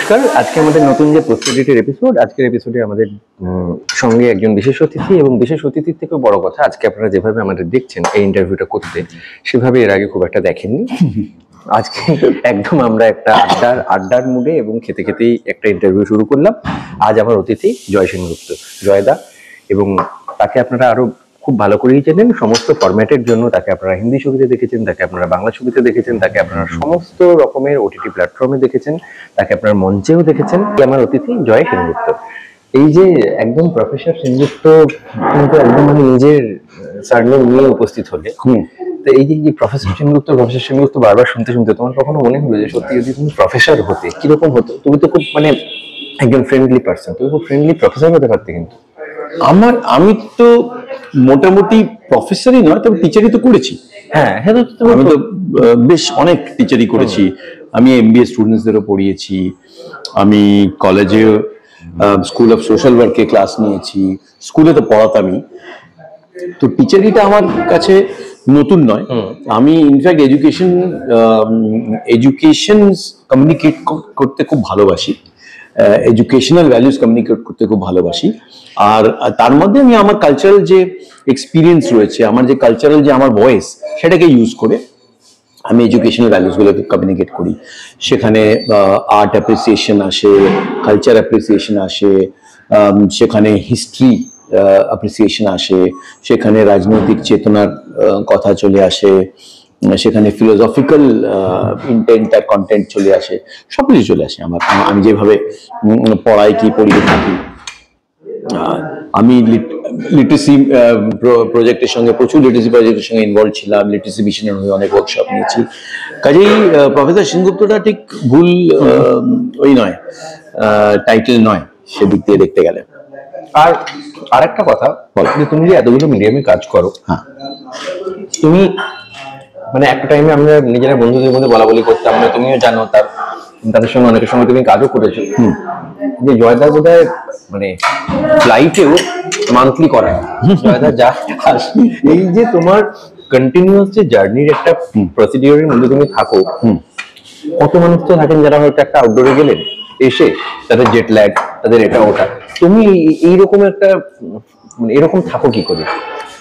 নমস্কার, আজকে আমাদের নতুন যে প্রস্তুতির এপিসোড, আজকের এপিসোডে আমাদের সঙ্গে একজন বিশেষ অতিথি, এবং বিশেষ অতিথির থেকেও বড় কথা, আজকে আপনারা যেভাবে আমাদের দেখছেন এই ইন্টারভিউটা করতে, সেভাবে এর আগে খুব একটা দেখেননি। আজকে একদম আমরা একটা আড্ডার মুডে এবং খেতে খেতেই একটা ইন্টারভিউ শুরু করলাম। আজ আমার অতিথি জয় সেনগুপ্ত, জয়দা, এবং তাকে আপনারা আরো খুব ভালো করেই চেনেন। সমস্ত ফরম্যাটের জন্য তাকে আপনারা হিন্দি ছবিতে দেখেছেন, তাকে আপনারা বাংলা ছবিতে দেখেছেন, তাকে আপনারা সমস্ত রকমের ওটিটি প্ল্যাটফর্মে দেখেছেন, তাকে আপনারা মঞ্চেও দেখেছেন। আমার অতিথি জয় সেনগুপ্ত। এই যে একদম প্রফেসর সেনগুপ্ত কিন্তু একদম মানে নিজের সারনেম নিয়ে উপস্থিত হলে, তো এই যে প্রফেসর সেনগুপ্ত বারবার শুনতে শুনতে তোমার কখনো মনে হলো যে সত্যি যদি তুমি প্রফেসর হতে কিরকম হতো? তুমি তো খুব মানে একজন ফ্রেন্ডলি পার্সন, তুমি খুব ফ্রেন্ডলি প্রফেসর হতে পারতে। কিন্তু আমি তো মোটামুটি প্রফেসরই নয়, তবে টিচারই তো করেছি। হ্যাঁ, আমি তো বেশ অনেক টিচারই করেছি। আমি এমবিএ স্টুডেন্টসদেরও পড়িয়েছি, আমি কলেজে স্কুল অফ সোশ্যাল ওয়ার্কে ক্লাস নিয়েছি, স্কুলে তো পড়াতামই। তো টিচারিটা আমার কাছে নতুন নয়। আমি ইনফ্যাক্ট এডুকেশন কমিউনিকেট করতে খুব ভালোবাসি, এডুকেশনাল ভ্যালুস কমিউনিকেট করতে খুব ভালোবাসি। আর তার মধ্যে আমি আমার কালচারাল যে এক্সপিরিয়েন্স রয়েছে, আমার যে কালচারাল যে আমার ভয়েস, সেটাকে ইউজ করে আমি এডুকেশনাল ভ্যালুসগুলোকে কমিউনিকেট করি। সেখানে আর্ট অ্যাপ্রিসিয়েশন আসে, কালচার অ্যাপ্রিসিয়েশন আসে, সেখানে হিস্ট্রি অ্যাপ্রিসিয়েশন আসে, সেখানে রাজনৈতিক চেতনার কথা চলে আসে, সেখানে ফিলোসফিক্যাল ইন্টেন্ট আর কন্টেন্ট চলে আসে, সবকিছু চলে আসে আমার। আমি যেভাবে পড়াই কি পড়িয়ে থাকি, আমি লিটারেসি প্রজেক্টের সঙ্গে প্রচুর লিটারেসি প্রজেক্টের সঙ্গে ইনভলভ ছিলাম, লিটারেসি মিশনের হয়ে অনেক ওয়ার্কশপ নিয়েছি। কাজেই প্রফেসর সেনগুপ্তটা ঠিক ভুল ওই নয়, টাইটেল নয় সেদিক দিয়ে দেখতে গেলে। আর আরেকটা কথা, যে তুমি যে এতগুলো মিডিয়ামে কাজ করো, হ্যাঁ, তুমি মানে একটা টাইমে আমরা নিজেরা বন্ধুদের মধ্যে বলা বলি করতাম, মানে তুমিও জানো, তাদের সঙ্গে অনেকের সঙ্গে তুমি কাজও করেছো, যে জয়দা বোধহয় মানে ফ্লাইটেও মান্থলি করা জয়দা যা এই যে তোমার কন্টিনিউয়াস যে জার্নির একটা প্রসিডিওরের মধ্যে তুমি থাকো, কত মানুষ তো থাকেন যারা হয়তো একটা আউটডোরে গেলেন, এসে তাদের জেট ল্যাগ, তাদের এটা ওটা, তুমি এইরকম একটা এরকম থাকো কি করে?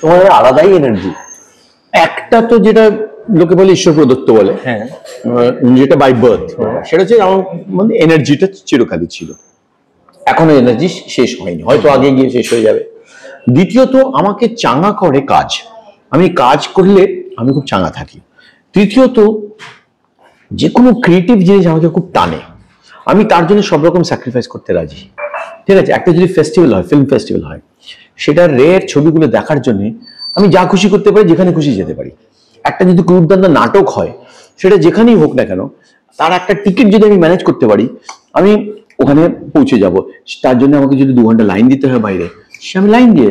তোমার আলাদাই এনার্জি। একটা তো যেটা লোকে বলে ঈশ্বর প্রদত্ত বলে, হ্যাঁ, যেটা বাই বার্থ, সেটা হচ্ছে আমার মধ্যে এনার্জিটা চিরকালই ছিল, এখনো এনার্জি শেষ হয়নি, হয়তো আগে গিয়ে শেষ হয়ে যাবে। দ্বিতীয়ত আমাকে চাঙ্গা করে কাজ, আমি কাজ করলে আমি খুব চাঙ্গা থাকি। তৃতীয়ত যে কোনো ক্রিয়েটিভ জিনিস আমাকে খুব টানে, আমি তার জন্য সব রকম স্যাক্রিফাইস করতে রাজি। ঠিক আছে, একটা যদি ফেস্টিভ্যাল হয়, ফিল্ম ফেস্টিভ্যাল হয়, সেটার রেয়ার ছবিগুলো দেখার জন্য আমি যা খুশি করতে পারি, যেখানে খুশি যেতে পারি। একটা যদি দুর্দান্ত নাটক হয়, সেটা যেখানেই হোক না কেন, তার একটা টিকিট যদি আমি ম্যানেজ করতে পারি, আমি ওখানে পৌঁছে যাব। তার জন্য আমাকে যদি 2 ঘন্টা লাইন দিতে হয় বাইরে, সে আমি লাইন দিয়ে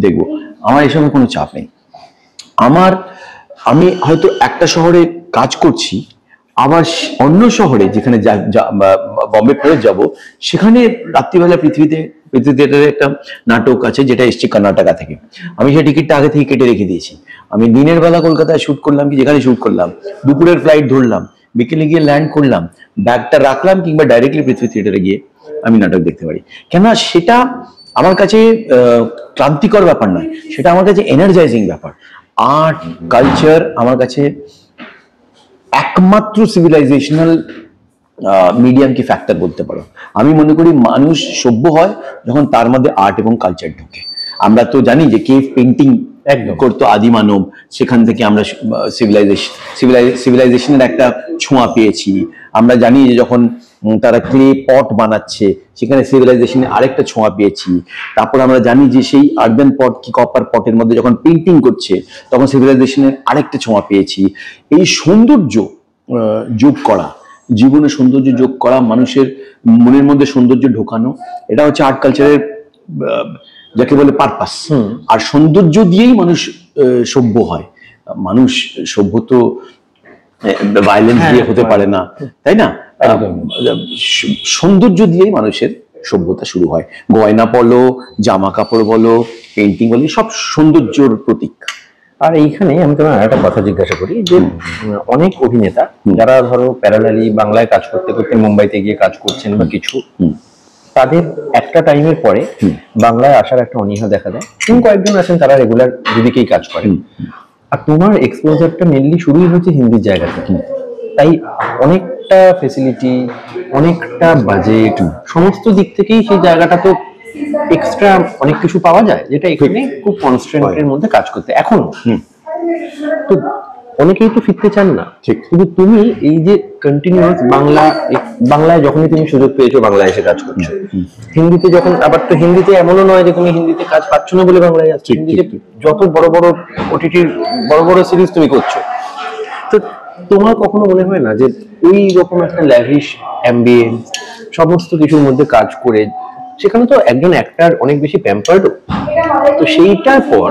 দেখবো। আমার এই সময় কোনো চাপ নেই। আমি হয়তো একটা শহরে কাজ করছি, আবার অন্য শহরে যেখানে বম্বে ফেরত যাব, সেখানে রাত্রিবেলা পৃথিবী থিয়েটারে একটা নাটক আছে যেটা এসছে কর্ণাটকা থেকে, আমি সেই টিকিটটা আগে থেকে কেটে রেখে দিয়েছি। আমি দিনের বেলা কলকাতায় শুট করলাম, কি যেখানে শুট করলাম, দুপুরের ফ্লাইট ধরলাম, বিকেলে গিয়ে ল্যান্ড করলাম, ব্যাগটা রাখলাম, কিংবা ডাইরেক্টলি পৃথিবী থিয়েটারে গিয়ে আমি নাটক দেখতে পারি। কেননা সেটা আমার কাছে ক্লান্তিকর ব্যাপার নয়, সেটা আমার কাছে এনার্জাইজিং ব্যাপার। আর্ট কালচার আমার কাছে একমাত্র সিভিলাইজেশনাল মিডিয়াম কি ফ্যাক্টর বলতে পারো। আমি মনে করি মানুষ সভ্য হয় যখন তার মধ্যে আর্ট এবং কালচার ঢোকে। আমরা তো জানি যে কেভ পেন্টিং করতো আদি মানব, সেখান থেকে আমরা সিভিলাইজেশনের একটা ছোঁয়া পেয়েছি। আমরা জানি যে যখন তারা ক্লে পট বানাচ্ছে, সেখানে সিভিলাইজেশনের আরেকটা ছোঁয়া পেয়েছি। তারপর আমরা জানি যে সেই আর্বান পট কি কপার পটের মধ্যে যখন পেন্টিং করছে, তখন সিভিলাইজেশনের আরেকটা ছোঁয়া পেয়েছি। এই সৌন্দর্য যোগ করা, জীবনে সৌন্দর্য যোগ করা, মানুষের মনের মধ্যে সৌন্দর্য ঢোকানো, এটা হচ্ছে আর্ট কালচারের যাকে বলে পারপাস। আর সৌন্দর্য দিয়েই মানুষ সভ্য হয়। মানুষ সভ্য তো ভায়োলেন্স দিয়ে হতে পারে না, তাই না? সৌন্দর্য দিয়েই মানুষের সভ্যতা শুরু হয়। গয়না বলো, জামা কাপড় বলো, পেন্টিং বলো, সব সৌন্দর্যর প্রতীক। আর এইখানে আমি তোমার একটা কথা জিজ্ঞাসা করি যে অনেক অভিনেতা যারা ধরো প্যারালালি বাংলায় কাজ করতে করতে মুম্বাইতে গিয়ে কাজ করছেন বা কিছু, তাদের একটা টাইমের পরে বাংলায় আসার একটা অনীহা দেখা দেয়। কয়েকজন আছেন তারা রেগুলার দুদিকেই কাজ করেন, আর তোমার এক্সপোজারটা মেনলি শুরুই হচ্ছে হিন্দির জায়গা থেকে। তাই অনেকটা ফেসিলিটি, অনেকটা বাজেট, সমস্ত দিক থেকেই সেই জায়গাটা তো এক্সট্রা অনেক কিছু পাওয়া যায়, যেটা এখানে খুব কনস্ট্রেন্টের মধ্যে কাজ করতে এখন। তো অনেকেই তো ফিরতে চান না, ঠিক, কিন্তু তুমি এই যে কন্টিনিউয়াস বাংলায় যখনই তুমি সুযোগ পেয়েছো বাংলায় এসে কাজ করছো, হিন্দিতে যখন, আবার তো হিন্দিতে এমনও নয় যে তুমি হিন্দিতে কাজ পাচ্ছ না বলে বাংলায় আসছো, হিন্দিতে যত বড় বড় ওটিটির বড় বড় সিরিজ তুমি করছো, তো তোমার কখনো মনে হয় না যে ওই রকম একটা ল্যাভিশ অ্যাম্বিয়েন্স সমস্ত কিছুর মধ্যে কাজ করে, সেখানে তো একজন অ্যাক্টর অনেক বেশি প্যাম্পার্ডও, তো সেইটার পর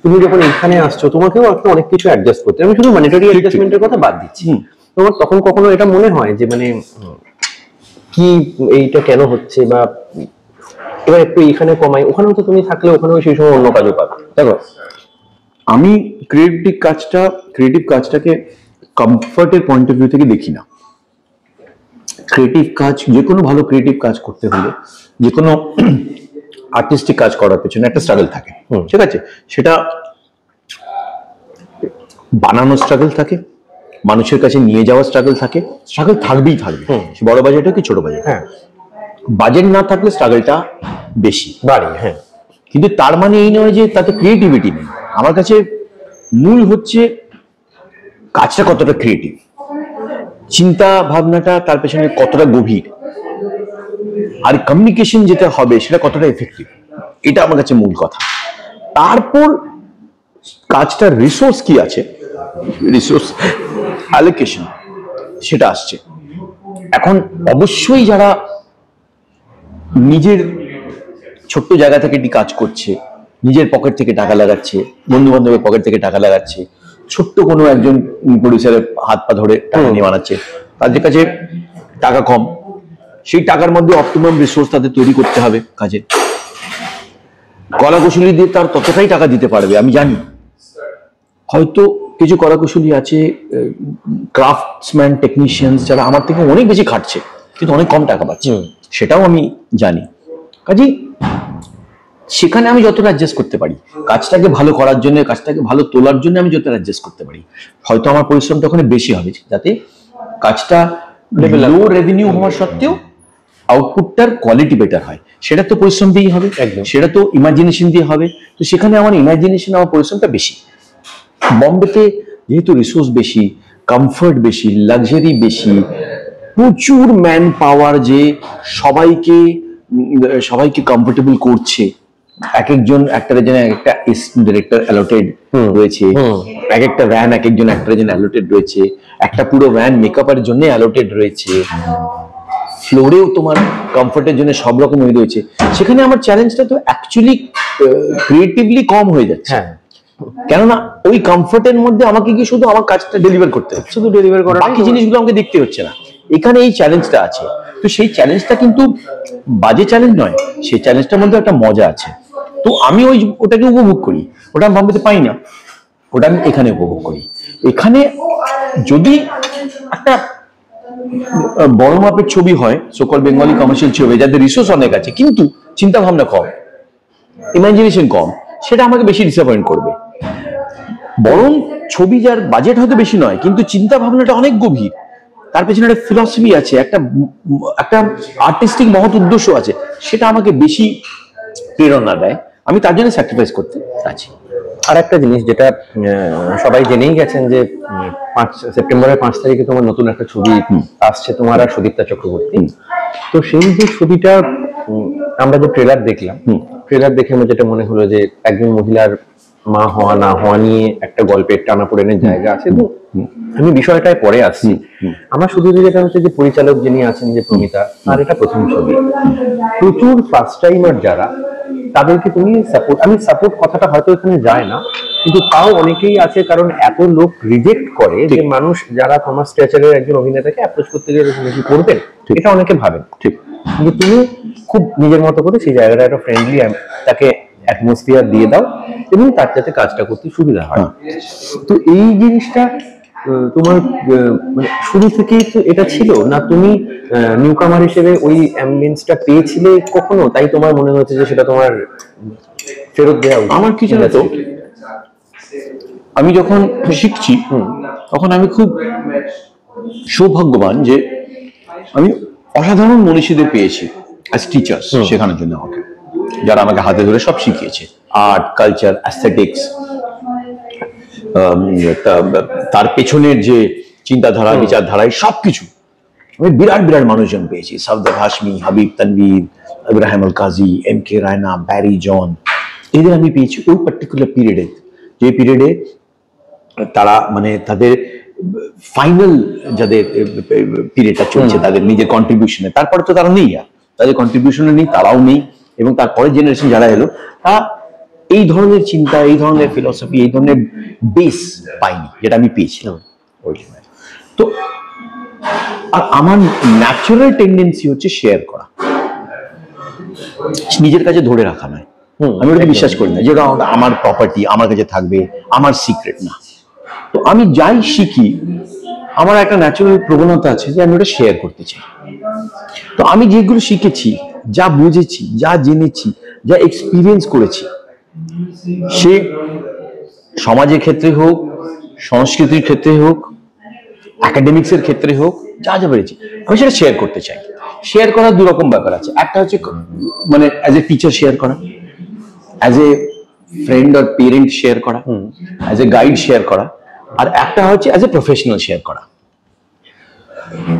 তুমি যখন এখানে আসছো তোমাকেও একটা অনেক কিছু অ্যাডজাস্ট করতে, আমি শুধু মনিটারি অ্যাডজাস্টমেন্টের কথা বাদ দিচ্ছি, তোমার তখন কখনো এটা মনে হয় যে মানে কি এইটা কেন হচ্ছে, বা এবার একটু এখানে কমাই, ওখানেও তো তুমি থাকলে ওখানেও সেই সময় অন্য কাজও পাবে। দেখো, আমি ক্রিয়েটিভ কাজটাকে কমফর্টের পয়েন্ট অফ ভিউ থেকে দেখি না। ক্রিয়েটিভ কাজ, যে কোনো ভালো ক্রিয়েটিভ কাজ করতে হলে, যে কোনো আর্টিস্টিক কাজ করার পেছনে একটা স্ট্রাগল থাকে, ঠিক আছে? সেটা বানানোর স্ট্রাগল থাকে, মানুষের কাছে নিয়ে যাওয়ার স্ট্রাগল থাকে, স্ট্রাগল থাকবেই থাকবে, বড় বাজেট হোক কি ছোট বাজেট। হ্যাঁ, বাজেট না থাকলে স্ট্রাগলটা বেশি বাড়ে। হ্যাঁ, কিন্তু তার মানে এই নয় যে তাতে ক্রিয়েটিভিটি নেই। আমার কাছে মূল হচ্ছে কাজটা কতটা ক্রিয়েটিভ, চিন্তা ভাবনাটা তার পেছনে কতটা গভীর, আর কমিউনিকেশন যেটা হবে সেটা কতটা এফেক্টিভ, এটা আমার কাছে মূল কথা। তারপর কাজটার রিসোর্স কি আছে, রিসোর্স অ্যালোকেশন, সেটা আসছে। এখন অবশ্যই যারা নিজের ছোট্ট জায়গা থেকে কাজ করছে, নিজের পকেট থেকে টাকা লাগাচ্ছে, বন্ধু বান্ধবের পকেট থেকে টাকা লাগাচ্ছে, ছোট্ট কোনো একজন প্রডিউসারের হাত পা ধরে টাকা নিয়ে বানাচ্ছে, তাদের কাছে টাকা কম, সেই টাকার মধ্যে অপটিমাম রিসোর্স তাদের তৈরি করতে হবে কাজে। কলাকুশলী দিয়ে তার ততটাই টাকা দিতে পারবে আমি জানি। হয়তো কিছু কলাকুশলী আছে, ক্রাফটসম্যান, টেকনিশিয়ানস, যারা আমার থেকে অনেক বেশি খাটছে কিন্তু অনেক কম টাকা পাচ্ছে, সেটাও আমি জানি। কাজেই সেখানে আমি যতটা অ্যাডজাস্ট করতে পারি, কাজটাকে ভালো করার জন্য, কাজটাকে ভালো তোলার জন্য আমি যতটা অ্যাডজাস্ট করতে পারি, হয়তো আমার পরিশ্রমটা ওখানে বেশি হবে, যাতে কাজটা লো রেভিনিউ হওয়া সত্ত্বেও আউটপুটটার কোয়ালিটি বেটার হয়। সেটা তো পরিশ্রম দিয়েই হবে, সেটা তো ইমাজিনেশন দিয়ে হবে। তো সেখানে আমার ইমাজিনেশন, আমার পরিশ্রমটা বেশি। বম্বেতে যেহেতু রিসোর্স বেশি, কমফর্ট বেশি, লাক্সারি বেশি, প্রচুর ম্যান পাওয়ার, যে সবাইকে কমফোর্টেবল করছে। এক একজন অ্যাক্টরের জন্য এক একটা ডিরেক্টর অ্যালোটেড রয়েছে, এক একটা ভ্যান এক একজন অ্যাক্টরের জন্য অ্যালোটেড রয়েছে, একটা পুরো ভ্যান মেকআপের জন্য অ্যালোটেড রয়েছে, ফ্লোরেও তোমার কমফোর্টের জন্য সব রকম রয়েছে। সেখানে আমার চ্যালেঞ্জটা তো অ্যাকচুয়ালি ক্রিয়েটিভলি কম হয়ে যাচ্ছে। কেননা ওই কমফোর্টের মধ্যে আমাকে কি শুধু আমার কাজটা ডেলিভার করতে হচ্ছে, শুধু ডেলিভার করা, বাকি জিনিসগুলো আমাকে দেখতে হচ্ছে না। এখানে এই চ্যালেঞ্জটা আছে। তো সেই চ্যালেঞ্জটা কিন্তু বাজে চ্যালেঞ্জ নয়, সেই চ্যালেঞ্জটার মধ্যে একটা মজা আছে। তো আমি ওটাকে উপভোগ করি। ওটা আমি বম্বেতে পাই না, ওটা আমি এখানে উপভোগ করি। এখানে যদি একটা বড় মাপের ছবি হয়, সকল বেঙ্গলি কমার্শিয়াল ছবি, যাদের রিসোর্স অনেক আছে কিন্তু চিন্তা ভাবনা কম, ইমাজিনেশন কম, সেটা আমাকে বেশি ডিসঅ্যাপয়েন্ট করবে। বরং ছবি যার বাজেট হয়তো বেশি নয় কিন্তু চিন্তা ভাবনাটা অনেক গভীর, তার পেছনে একটা ফিলসফি আছে, একটা আর্টিস্টিক মহৎ উদ্দেশ্য আছে, সেটা আমাকে বেশি প্রেরণা দেয়। আমি তার জন্য স্যাক্রিফাইস করতে আছি। আর একটা জিনিস যেটা সবাই জেনেই গেছেন যে 5 সেপ্টেম্বরের 5 তারিখে তোমার নতুন একটা ছবি আসছে, তোমার আর সুদীপ্তা চক্রবর্তী। তো সেই যে ছবিটা আমরা যে ট্রেলার দেখলাম, ট্রেলার দেখে আমার যেটা মনে হলো যে একজন মহিলার মা হওয়া না হওয়া নিয়ে একটা গল্পের টানাপোড়েনের জায়গা আছে। তো আমি বিষয়টায় পরে আসছি। আমার শুধু যেটা হচ্ছে যে পরিচালক যিনি আছেন যে প্রমিতা, আর এটা প্রথম ছবি, প্রচুর ফার্স্ট টাইমার যারা, তাদেরকে তুমি সাপোর্ট, আমি সাপোর্ট কথাটা হয়তো এখানে যায় না, কিন্তু তাও অনেকেই আছে, কারণ এত লোক রিজেক্ট করে যে মানুষ যারা তোমার স্ট্যাচারের একজন অভিনেতাকে অ্যাপ্রোচ করতে গেলে তুমি কি করবেন, এটা অনেকে ভাবেন। ঠিক, কিন্তু তুমি খুব নিজের মতো করে সেই জায়গাটা একটা ফ্রেন্ডলি তাকে অ্যাটমসফিয়ার দিয়ে দাও, এবং তার যাতে কাজটা করতে সুবিধা হয়। তো এই জিনিসটা তোমার মানে শুরু থেকেই তো এটা ছিল না, তুমি নিউকামার হিসেবে ওই অ্যাম্বিয়েন্সটা পেয়েছিলে কখনো, তাই তোমার মনে হচ্ছে যে সেটা তোমার ফেরত দেওয়া উচিত? আমার কি জানো তো, আমি যখন শিখছি তখন আমি খুব সৌভাগ্যবান যে আমি অসাধারণ মনীষীদের পেয়েছি অ্যাজ টিচার্স শেখানোর জন্য আমাকে, যারা আমাকে হাতে ধরে সব শিখিয়েছে, আর্ট, কালচার, অ্যাস্থেটিক্স, তার পেছনের যে চিন্তাধারা, বিচারধারা, সবকিছু। আমি বিরাট বিরাট মানুষজন পেয়েছি, সাফদার হাশমি, হাবিব তানভীর, ইব্রাহিম আল কাজী, এম কে রায়না, ব্যারি জন, এদের আমি পেয়েছি ওই পার্টিকুলার পিরিয়ডে, যে পিরিয়ডে তারা মানে তাদের ফাইনাল যাদের পিরিয়ডটা চলছে তাদের নিজের কন্ট্রিবিউশনে, তারপরে তো তারা নেই, আর তাদের কন্ট্রিবিউশনে নেই, তারাও নেই, এবং তারপরের জেনারেশন যারা এলো তারা এই ধরনের চিন্তা, এই ধরনের ফিলসফি, এই ধরনের বেস পাইনি যেটা আমি পেয়েছিলাম ওই সময়। তো আর আমার ন্যাচারাল টেন্ডেন্সি হচ্ছে শেয়ার করা, নিজের কাছে ধরে রাখা নয়। আমি ওটাকে বিশ্বাস করি না যেটা আমার প্রপার্টি, আমার কাছে থাকবে, আমার সিক্রেট না। তো আমি যাই শিখি, আমার একটা ন্যাচারাল প্রবণতা আছে যে আমি ওটা শেয়ার করতে চাই। তো আমি যেগুলো শিখেছি, যা বুঝেছি, যা জেনেছি, যা এক্সপিরিয়েন্স করেছি, সে সমাজের ক্ষেত্রে হোক, সংস্কৃতির ক্ষেত্রে হোক, একাডেমিক্সের ক্ষেত্রে হোক, যা যা পেরেছি আমি সেটা শেয়ার করতে চাই। শেয়ার করার দু রকম ব্যাপার আছে, একটা হচ্ছে মানে অ্যাজ এ টিচার শেয়ার করা, অ্যাজ এ ফ্রেন্ড আর পেরেন্ট শেয়ার করা, অ্যাজ এ গাইড শেয়ার করা, আর একটা হচ্ছে অ্যাজ এ প্রফেশনাল শেয়ার করা।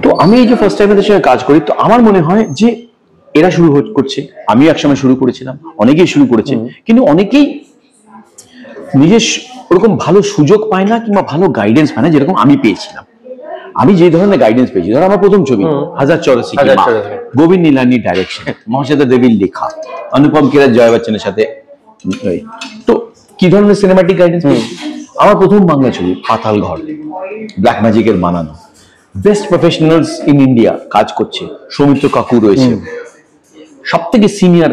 তো আমি এই যে ফার্স্ট টাইম এদের সঙ্গে কাজ করি, তো আমার মনে হয় যে এরা শুরু করছে, আমিও একসময় শুরু করেছিলাম, অনেকেই শুরু করেছে, কিন্তু অনেকেই নিজের ওরকম ভালো সুযোগ পায় না কিংবা ভালো গাইডেন্স পায় না যেরকম আমি পেয়েছিলাম। আমি যে ধরনের গাইডেন্স পেয়েছি, ধরো আমার প্রথম ছবি হাজার চৌরাসি, গোবিন্দ নীলানির ডাইরেকশন, মহাশ্বেতা দেবীর লেখা, অনুপম খের, জয়া বচ্চনের সাথে, তো কি ধরনের সিনেমাটিক গাইডেন্স পেয়েছি। আমার প্রথম বাংলা ছবি পাতাল ঘর, ব্ল্যাক ম্যাজিকের বানানো, বেস্ট প্রফেশনালস ইন ইন্ডিয়া কাজ করছে, সৌমিত্র কাকু রয়েছে, সব থেকে সিনিয়র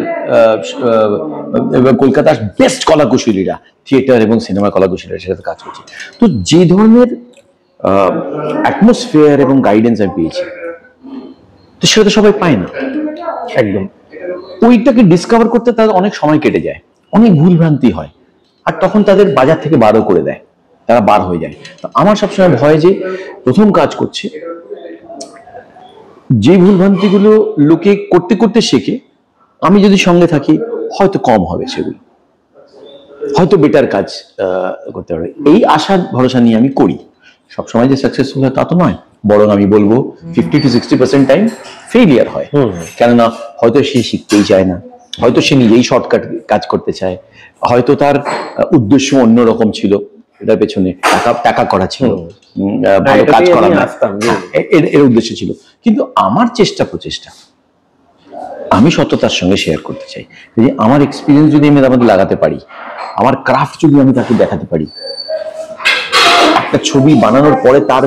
কলকাতার বেস্ট কলাকুশলীরা, থিয়েটার এবং সিনেমা কলাকুশলীরা সেটাতে কাজ করছে। তো যে ধরনের অ্যাটমসফিয়ার এবং গাইডেন্স আমি পেয়েছি, তো সেটা তো সবাই পায় না। একদম ওইটাকে ডিসকভার করতে তাদের অনেক সময় কেটে যায়, অনেক ভুলভ্রান্তি হয়, আর তখন তাদের বাজার থেকে বারও করে দেয়, তারা বার হয়ে যায়। তো আমার সবসময় ভয় যে প্রথম কাজ করছে, যে ভুলভ্রান্তিগুলো লোকে করতে করতে শেখে, আমি যদি সঙ্গে থাকি হয়তো কম হবে, সেগুলো হয়তো বেটার কাজ করতে পারবে, এই আশা ভরসা নিয়ে আমি করি। সবসময় যে সাকসেসফুল হয় তা তো নয়, বরং আমি বলবো 50 to 60% টাইম ফেইলিয়ার হয়। কেননা হয়তো সে শিখতেই চায় না, হয়তো সে নিজেই শর্টকাট কাজ করতে চায়, হয়তো তার উদ্দেশ্য অন্যরকম ছিল, এটার পেছনে টাকা করা ছিল, ভালো কাজ করা না, এর উদ্দেশ্য ছিল। কিন্তু আমার প্রচেষ্টা আমি সততার সঙ্গে শেয়ার করতে চাই, যে আমার এক্সপিরিয়েন্স যদি আমি তার মধ্যে লাগাতে পারি, আমার ক্রাফট যদি আমি তাকে দেখাতে পারি, একটা ছবি বানানোর পরে তার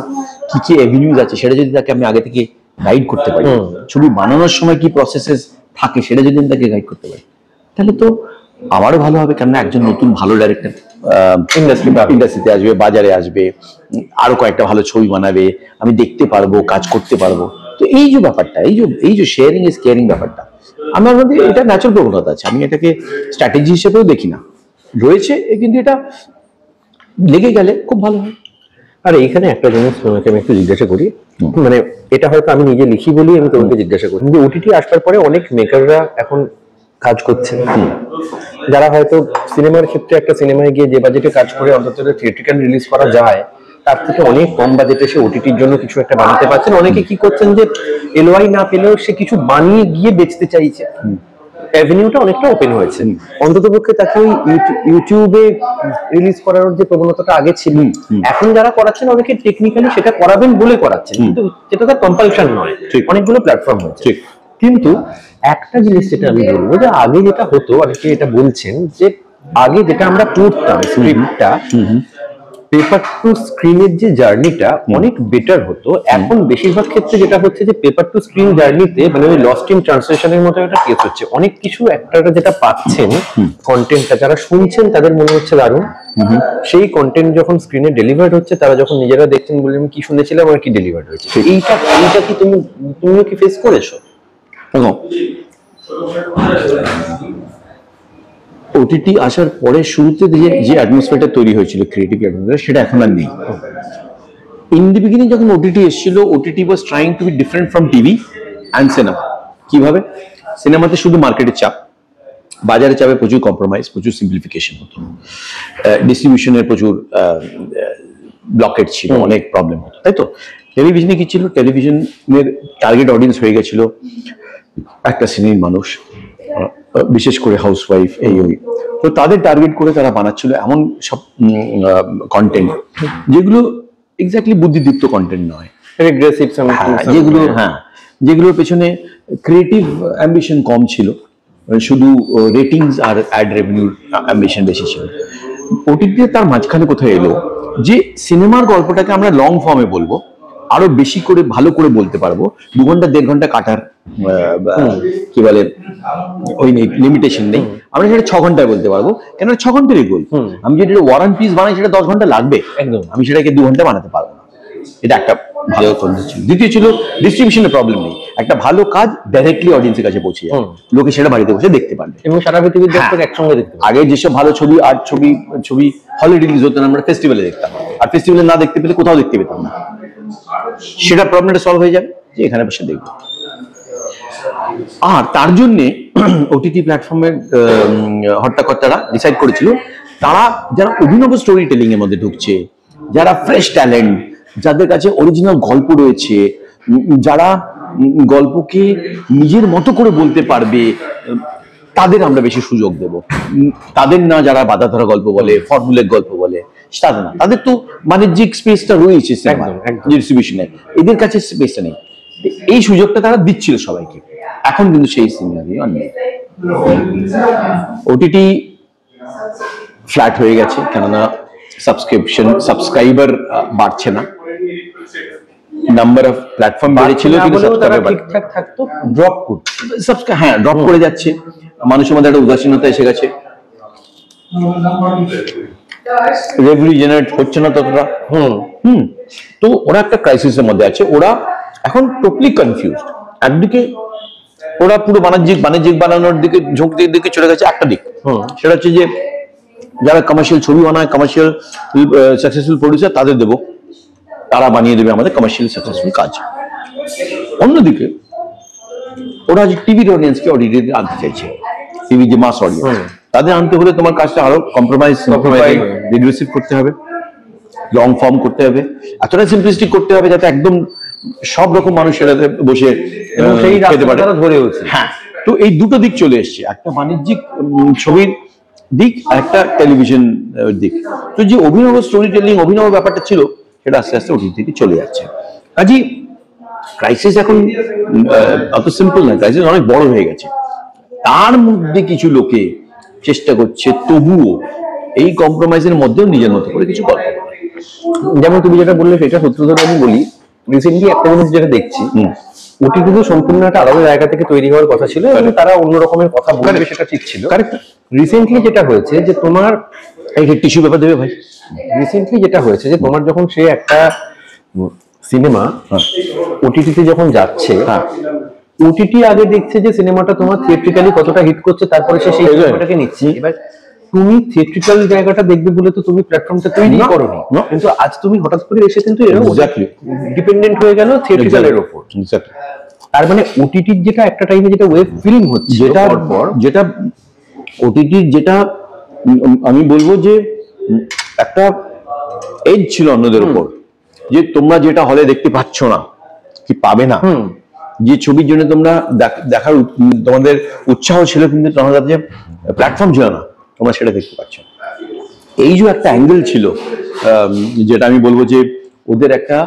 কি কি এভিনিউজ আছে সেটা যদি তাকে আমি আগে থেকে গাইড করতে পারি, ছবি বানানোর সময় কি প্রসেসেস থাকে সেটা যদি আমি তাকে গাইড করতে পারি, তাহলে তো আমারও ভালো হবে। কেননা একজন নতুন ভালো ডাইরেক্টর ইন্ডাস্ট্রিতে আসবে, বাজারে আসবে, আরো কয়েকটা ভালো ছবি বানাবে, আমি দেখতে পারবো, কাজ করতে পারবো। তো এই যে ব্যাপারটা, এই যে শেয়ারিং ইজ কেয়ারিং ব্যাপারটা আমার মধ্যে, এটা ন্যাচারাল প্রবণতা আছে, আমি এটাকে স্ট্র্যাটেজি হিসেবেও দেখি না, রয়েছে, কিন্তু এটা লেগে গেলে খুব ভালো হয়। আর এখানে একটা জিনিস তোমাকে আমি একটু জিজ্ঞাসা করি, মানে এটা হয়তো আমি নিজে লিখি বলি আমি তোমাকে জিজ্ঞাসা করি, যে ওটিটি আসার পরে অনেক মেকাররা এখন কাজ করছে, যারা হয়তো সিনেমার ক্ষেত্রে একটা সিনেমায় গিয়ে যে বাজেটে কাজ করে অন্তত থিয়েট্রিক্যাল রিলিজ করা যায়, তার থেকে অনেক কম বাজেটে সে ওটিটির জন্য কিছু একটা বানাতে পারছেন। অনেকে কি করছেন যে এলওয়াই না পেলেও সে কিছু বানিয়ে গিয়ে বেচতে চাইছে, অ্যাভিনিউটা অনেকটা ওপেন হয়েছে। অন্ততপক্ষে তাকে ওই ইউটিউবে রিলিজ করার যে প্রবণতাটা আগে ছিল, এখন যারা করাচ্ছেন অনেকে টেকনিক্যালি সেটা করাবেন বলে করাচ্ছেন, কিন্তু যেটা তার কম্পালশন নয়, অনেকগুলো প্ল্যাটফর্ম হয়েছে। কিন্তু একটা জিনিস যেটা আমি বলবো, যে আগে যেটা হতো, অনেকে এটা বলছেন যে আগে যেটা আমরা পড়তাম স্ক্রিপ্টটা, পেপার টু স্ক্রিনের যে জার্নিটা অনেক বেটার হতো। এখন বেশিরভাগ ক্ষেত্রে যেটা হচ্ছে যে পেপার টু স্ক্রিন জার্নিতে মানে ওই লস্ট ইন ট্রান্সলেশনের মতো একটা কেস হচ্ছে। অনেক কিছু একটা যেটা পাচ্ছেন কন্টেন্টটা যারা শুনছেন তাদের মনে হচ্ছে দারুণ, সেই কন্টেন্ট যখন স্ক্রিনে ডেলিভার্ড হচ্ছে তারা যখন নিজেরা দেখছেন বললেন কি শুনেছিলাম আর কি ডেলিভার্ড হয়েছে। এইটা কি তুমিও কি ফেস করেছো? ওটিটি আসার পরে শুরুতে যে অ্যাটমসফিয়ারটা তৈরি হয়েছিল ক্রিয়েটিভ অ্যাটমসফিয়ার, সেটা এখন আর নেই। ইন দি বিগিনিং যখন ওটিটি এসেছিল, OTT was trying to B different from TV and cinema. কিভাবে? সিনেমাতে শুধু মার্কেটের চাপ, বাজারে চাপে প্রচুর কম্প্রোমাইজ, প্রচুর সিম্পলিফিকেশন হতো, ডিস্ট্রিবিউশনের প্রচুর ব্লকেট ছিল, অনেক প্রবলেম হতো, তাই তো? টেলিভিশনে কি ছিল? টেলিভিশনের টার্গেট অডিয়েন্স হয়ে গেছিল একটা শ্রেণীর মানুষ, বিশেষ করে হাউসওয়াইফ, এই ওই। তো তাদের টার্গেট করে তারা বানাচ্ছিল এমন সব কন্টেন্ট যেগুলো এক্স্যাক্টলি বুদ্ধিদীপ্ত কন্টেন্ট নয়, যেগুলোর পেছনে ক্রিয়েটিভ অ্যাম্বিশন কম ছিল, শুধু রেটিংস আর অ্যাড রেভিনিউর অ্যাম্বিশন বেশি ছিল। ওটিটিতে তার মাঝখানে কোথায় এলো যে সিনেমার গল্পটাকে আমরা লং ফর্মে বলবো, আরো বেশি করে ভালো করে বলতে পারবো, 2 ঘন্টা 1.5 ঘন্টা কাটার কি বলে ওই লিমিটেশন নেই, আমরা সেটা 6 ঘন্টায় বলতে পারবো, কেন 6 ঘন্টারই গোল। আমি যদি ওয়ার অ্যান্ড পিস বানাই সেটা 10 ঘন্টা লাগবে, একদম, আমি সেটাকে 2 ঘন্টা বানাতে পারবো না। এটা একটা ভালো কনসেপ্ট ছিল। দ্বিতীয় ছিল ডিস্ট্রিবিউশনের প্রবলেম নেই, একটা ভালো কাজ ডাইরেক্টলি অডিয়েন্সের কাছে পৌঁছে যায়, লোকে সেটা বাড়িতে বসে দেখতে পারবে এবং সারা পৃথিবীর দর্শক একসঙ্গে দেখতে পারবে। আগে যেসব ভালো ছবি আর্ট ছবি হলে রিলিজ হতো, আমরা ফেস্টিভ্যালে দেখতাম, আর ফেস্টিভ্যালে না দেখতে পেলে কোথাও দেখতে পেতাম না। সেটা প্রবলেমটা সলভ হয়ে যাবে যে এখানে বসে দেখবো। আর তার জন্যে ওটিটি প্ল্যাটফর্মের হর্তাকর্তারা ডিসাইড করেছিল, তারা যারা অভিনব স্টোরি টেলিং এর মধ্যে ঢুকছে, যারা ফ্রেশ ট্যালেন্ট, যাদের কাছে অরিজিনাল গল্প রয়েছে, যারা গল্পকে নিজের মতো করে বলতে পারবে, তাদের আমরা বেশি সুযোগ দেব। তাদের না যারা বাধা ধরা গল্প বলে, ফর্মুলের গল্প বলে, তাদের না, তাদের তো বাণিজ্যিক স্পেসটা রয়েছে ডিস্ট্রিবিউশনে, এদের কাছে স্পেসটা নেই। এই সুযোগটা তারা দিচ্ছিল সবাইকে। এখন কিন্তু সেই সিনারিও নেই। ওটিটি ফ্ল্যাট হয়ে গেছে, কেননা সাবস্ক্রাইবার বাড়ছে না, নাম্বার অফ প্ল্যাটফর্ম বেড়েছিল কিন্তু সাবস্ক্রাইবার ঠিকঠাক থাকতো, ড্রপ ড্রপ করে যাচ্ছে, মানুষের মধ্যে একটা উদাসীনতা এসে গেছে, রেভিনিউ জেনারেট হচ্ছে না ততটা। তো ওরা একটা ক্রাইসিসের মধ্যে আছে, ওরা এখন টোটালি কনফিউজড। একদিকে ওরা পুরো বাণিজ্যিক বানানোর দিকে ঝোঁকের দিকে চলে গেছে, একটা দিক সেটা হচ্ছে যে যারা কমার্শিয়াল ছবি বানায়, কমার্শিয়াল সাকসেসফুল প্রডিউসার, তাদের দেবো, তারা বানিয়ে দেবে আমাদের কমার্শিয়াল সাকসেসফুল কাজ। অন্যদিকে ওরা যে টিভির অডিয়েন্সকে অডিয়েন্স আনতে চাইছে, টিভি যে মাস অডিয়েন্স, তাদের আনতে হলে তোমার কাজটা আরো কম্প্রোমাইজ রিগ্রেসিভ করতে হবে, লং ফর্ম করতে হবে, এতটা সিম্পলিস্টিক করতে হবে যাতে একদম সব রকম মানুষ সেটাতে বসে খেতে পারে, ধরে হচ্ছে। হ্যাঁ, তো এই দুটো দিক চলে এসছে, একটা বাণিজ্যিক ছবির দিক, একটা টেলিভিশন দিক। তো যে অভিনব স্টোরি টেলিং, অভিনব ব্যাপারটা ছিল, সেটা আস্তে আস্তে ওটিটি থেকে চলে যাচ্ছে। কাজেই ক্রাইসিস এখন অত সিম্পল না, ক্রাইসিস অনেক বড় হয়ে গেছে। তার মধ্যে কিছু লোকে চেষ্টা করছে তবুও এই কম্প্রোমাইজের মধ্যেও নিজের মতো করে কিছু গল্প। যেমন তুমি যেটা বললে সেটা সত্য ধরে আমি বলি, রিসেন্টলি একটা জিনিস যেটা দেখছি, ওটিটি তো সম্পূর্ণ একটা আলাদা জায়গা থেকে তৈরি হওয়ার কথা ছিল এবং তারা অন্য রকমের কথা বলবে, সেটা ঠিক ছিল। রিসেন্টলি যেটা হয়েছে যে তোমার টিস্যু পেপার দেবে ভাই, রিসেন্টলি যেটা হয়েছে যে তোমার যখন সে একটা সিনেমা ওটিটিতে যখন যাচ্ছে, ওটিটি আগে দেখছে যে সিনেমাটা তোমার থিয়েট্রিক্যালি কতটা হিট করছে, তারপরে সে সেই সিনেমাটাকে নিচ্ছে। এবার তুমি থিয়েট্রিক্যাল জায়গাটা দেখবে বলে তো তুমি প্ল্যাটফর্মটা তৈরি করোনি, কিন্তু আজ তুমি হঠাৎ করে এসে কিন্তু এরকম ডিপেন্ডেন্ট হয়ে গেল থিয়েট্রিক্যালের উপর। তার মানে ওটিটির যেটা একটা টাইমে যেটা ওয়েব ফিল্ম হচ্ছে, যেটা ওটিটির যেটা আমি বলবো যে একটা এজ ছিল অন্যদের উপর, যে তোমরা যেটা হলে দেখতে পাচ্ছ না, কি পাবে না, যে ছবির জন্য তোমরা দেখার তোমাদের উৎসাহ ছিল, কিন্তু তোমাদের যে প্ল্যাটফর্ম ছিল না, তোমরা সেটা দেখতে পাচ্ছ। এই যে একটা অ্যাঙ্গেল ছিল, যেটা আমি বলবো যে ওদের একটা,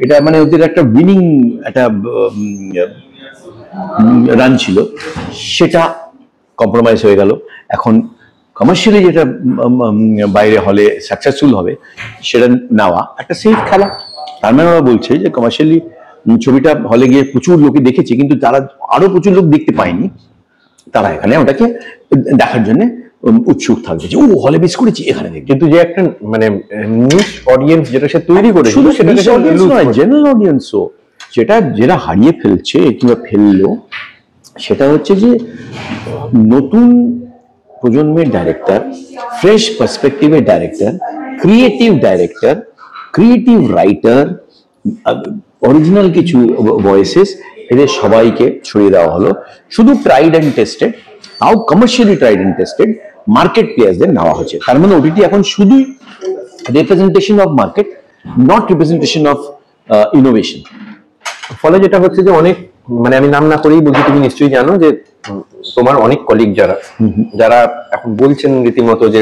এটা মানে ওদের একটা উইনিং একটা রান ছিল, সেটা কম্প্রোমাইজ হয়ে গেল। এখন কমার্শিয়ালি যেটা বাইরে হলে সাকসেসফুল হবে সেটা নেওয়া একটা সেফ খেলা। তার মানে ওরা বলছে যে কমার্শিয়ালি ছবিটা হলে গিয়ে প্রচুর লোকে দেখেছে, কিন্তু তারা আরো প্রচুর লোক দেখতে পায়নি, তারা এখানে ওটাকে দেখার জন্য উৎসুক থাকবে যে ও হলে মিস করেছি এখানে দেখি। কিন্তু যে একটা মানে নিশ অডিয়েন্স যেটা সে তৈরি করেছে, শুধু সেটা অডিয়েন্স নয়, জেনারেল অডিয়েন্সও যেটা হারিয়ে ফেলছে কিংবা ফেললো, সেটা হচ্ছে যে নতুন প্রজন্মের ডাইরেক্টর, ফ্রেশ পার্সপেক্টিভের ডাইরেক্টর, ক্রিয়েটিভ রাইটার, অরিজিনাল কিছু ভয়েসেস, এদের সবাইকে ছড়িয়ে দেওয়া হলো। শুধু ট্রাইড অ্যান্ড টেস্টেড, তাও commercially tried and tested market প্লেয়ার্সদের নেওয়া হচ্ছে। তার মানে ওটিটি এখন শুধুই representation of market, not representation of innovation. ফলে যেটা হচ্ছে যে অনেক, মানে আমি নাম না করেই বলছি, তুমি নিশ্চয়ই জানো যে তোমার অনেক কলিগ যারা এখন বলছেন রীতিমতো যে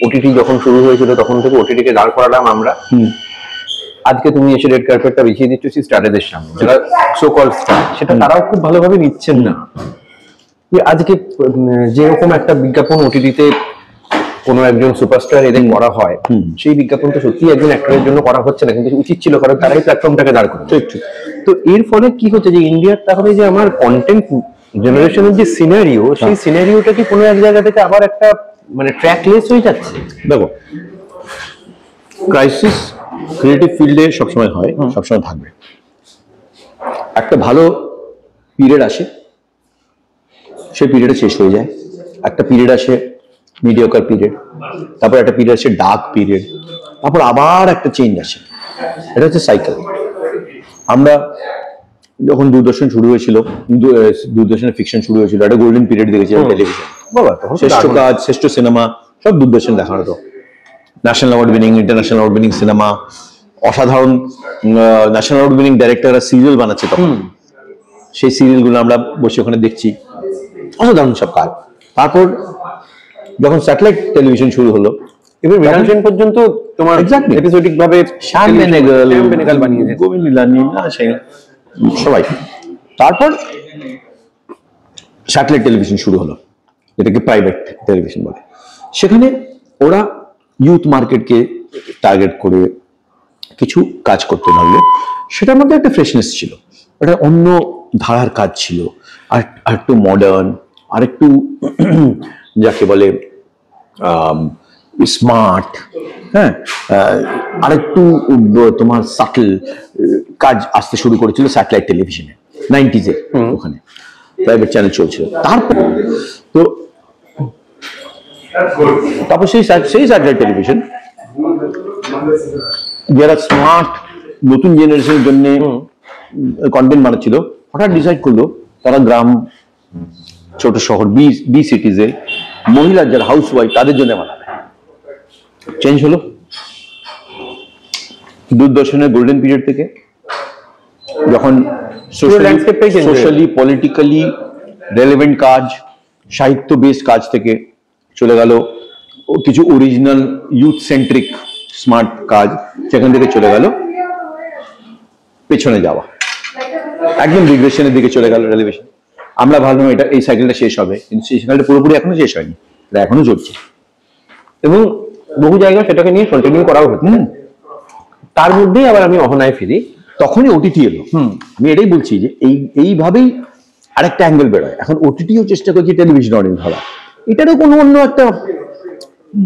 ওটিটি যখন শুরু হয়েছিল তখন থেকে ওটিটিকে দাঁড় করালাম আমরা, আজকে তুমি এসে রেড কার্পেটটা বিছিয়ে দিচ্ছ স্টারেদের সামনে, যারা সো কল স্টার, সেটা তারাও খুব ভালোভাবে নিচ্ছেন না। আজকে যেরকম একটা বিজ্ঞাপন ওটিটিতে কোনো একজন সুপারস্টার এদের করা হয়, সেই বিজ্ঞাপন তো সত্যি একজন অ্যাক্টরের জন্য করা হচ্ছে না, কিন্তু উচিত ছিল, কারণ তারাই প্ল্যাটফর্মটাকে দাঁড় করে। তো এর ফলে কি হচ্ছে যে ইন্ডিয়ার তাহলে যে আমার কন্টেন্ট জেনারেশনের যে সিনারিও, সেই সিনারিওটা কি কোনো এক জায়গা থেকে আবার একটা মানে ট্র্যাকলেস হয়ে যাচ্ছে? দেখো, ক্রাইসিস ক্রিয়েটিভ ফিল্ডে সবসময় হয়, সবসময় থাকবে। একটা ভালো পিরিয়ড আসে, সেই পিরিয়ডে শেষ হয়ে যায়। একটা পিরিয়ড আসে মিডিওকার পিরিয়ড, তারপর একটা পিরিয়ড আসে ডার্ক পিরিয়ড, তারপর আবার একটা চেঞ্জ আসে। এটা হচ্ছে সাইকেল। আমরা যখন দূরদর্শন শুরু হয়েছিল, দূরদর্শনের ফিকশন শুরু হয়েছিল, একটা গোল্ডেন পিরিয়ড দেখেছিলাম টেলিভিশন। বাবা, শ্রেষ্ঠ কাজ, শ্রেষ্ঠ সিনেমা সব দূরদর্শন দেখানো হতো। National award winning, international award winning cinema, অসাধারণ ন্যাশনাল অ্যাওয়ার্ড উইনিং ডাইরেক্টররা সিরিয়াল বানাচ্ছে তখন, সেই সিরিয়ালগুলো আমরা বসে ওখানে দেখছি, অসাধারণ সব কাজ। তারপর যখন স্যাটেলাইট টেলিভিশন শুরু হলো, এবার মৃণাল পর্যন্ত তোমার এপিসোডিক ভাবে শ্যাম বেনেগল বানিয়েছে, গোবিন্দ নিলানি, সবাই। তারপর স্যাটেলাইট টেলিভিশন শুরু হলো, যেটাকে প্রাইভেট টেলিভিশন বলে। সেখানে ওরা ইউথ মার্কেটকে টার্গেট করে কিছু কাজ করতে লাগলো। সেটার মধ্যে একটা ফ্রেশনেস ছিল, একটা অন্য ধারার কাজ ছিল, আর একটু মডার্ন, আর একটু যাকে বলে স্মার্ট, হ্যাঁ, আরেকটু তোমার সাটল কাজ আসতে শুরু করেছিল স্যাটেলাইট টেলিভিশনে 90s এ। ওখানে প্রাইভেট চ্যানেল চলছিল। তারপর সেই স্যাটেলাইট টেলিভিশন যারা স্মার্ট নতুন জেনারেশনের জন্য কন্টেন্ট বানাচ্ছিল, হঠাৎ ডিসাইড করলো তারা গ্রাম, ছোট শহর, বি সিটিজে মহিলা যারা হাউস ওয়াইফ, তাদের জন্য বানাবে। চেঞ্জ হলো দূরদর্শনের গোল্ডেন পিরিয়ড থেকে, যখন সোশ্যালি পলিটিক্যালি রেলেভেন্ট কাজ, সাহিত্য বেসড কাজ থেকে চলে গেল কিছু অরিজিনাল ইউথ সেন্ট্রিক স্মার্ট কাজ, সেখান থেকে চলে গেল পেছনে যাওয়া, একদম রিগ্রেশনের দিকে চলে গেল টেলিভিশন। আমরা ভাবলাম এটা এই সাইকেলটা শেষ হবে, কিন্তু সেই সাইকেলটা পুরোপুরি এখনো শেষ হয়নি, এটা এখনো চলছে এবং বহু জায়গায় সেটাকে নিয়ে কন্টিনিউ করাও হচ্ছে। তার মধ্যেই আবার আমি অহনায় ফিরি, তখনই ওটিটি এলো। আমি এটাই বলছি যে এইভাবেই আরেকটা অ্যাঙ্গেল বেরোয়। এখন ওটিটিও চেষ্টা করছে টেলিভিশন অডিয়েন্স ধরা, এটারও কোনো অন্য একটা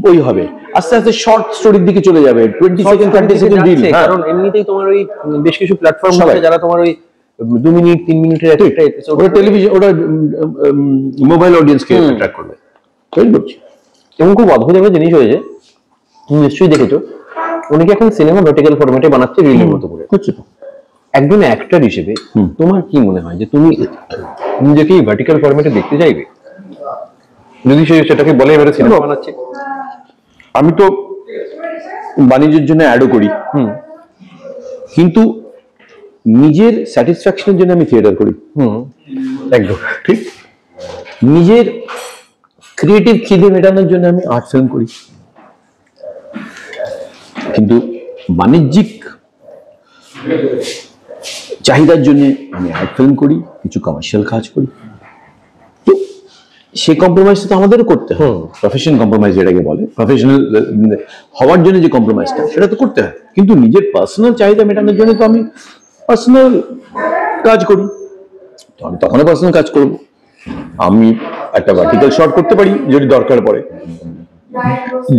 বই হবে, আস্তে আস্তে শর্ট স্টোরির দিকে চলে যাবে, 20 সেকেন্ড 30 সেকেন্ড রিল। কারণ এমনিতেই তোমার ওই বেশ কিছু প্ল্যাটফর্ম আছে যারা তোমার ওই 2 মিনিট 3 মিনিটের একটা এপিসোড, ওটা টেলিভিশন, ওটা মোবাইল অডিয়েন্সকে অ্যাট্রাক্ট করবে। তাই বলছি। এবং খুব অদ্ভুত একটা জিনিস হয়েছে, তুমি নিশ্চয়ই দেখেছো, অনেকে এখন সিনেমা ভার্টিক্যাল ফরম্যাটে বানাচ্ছে, রিলের মতো করে হচ্ছে। একজন অ্যাক্টর হিসেবে তোমার কি মনে হয় যে তুমি নিজেকে ভার্টিক্যাল ফরম্যাটে দেখতে চাইবে যদি সেটাকে বলে এবারে সিনেমা বানাচ্ছে? আমি তো বাণিজ্যের জন্য অ্যাডও করি, কিন্তু নিজের স্যাটিসফ্যাকশনের জন্য আমি থিয়েটার করি। একদম ঠিক। নিজের ক্রিয়েটিভ খিদে মেটানোর জন্য আমি আর্ট ফিল্ম করি, কিন্তু বাণিজ্যিক চাহিদার জন্য আমি আর্ট ফিল্ম করি, কিছু কমার্শিয়াল কাজ করি। তো সেই কম্প্রোমাইজটা তো আমাদেরও করতে হয়। প্রফেশন কম্প্রোমাইজ যেটাকে বলে, প্রফেশনাল হওয়ার জন্য যে কম্প্রোমাইজটা সেটা তো করতে হয়, কিন্তু নিজের পার্সোনাল চাহিদা মেটানোর জন্য তো আমি পার্সোনাল কাজ করি, তো আমি তখনও পার্সোনাল কাজ করব। আমি একটা ভার্টিক্যাল শট করতে পারি যদি দরকার পড়ে,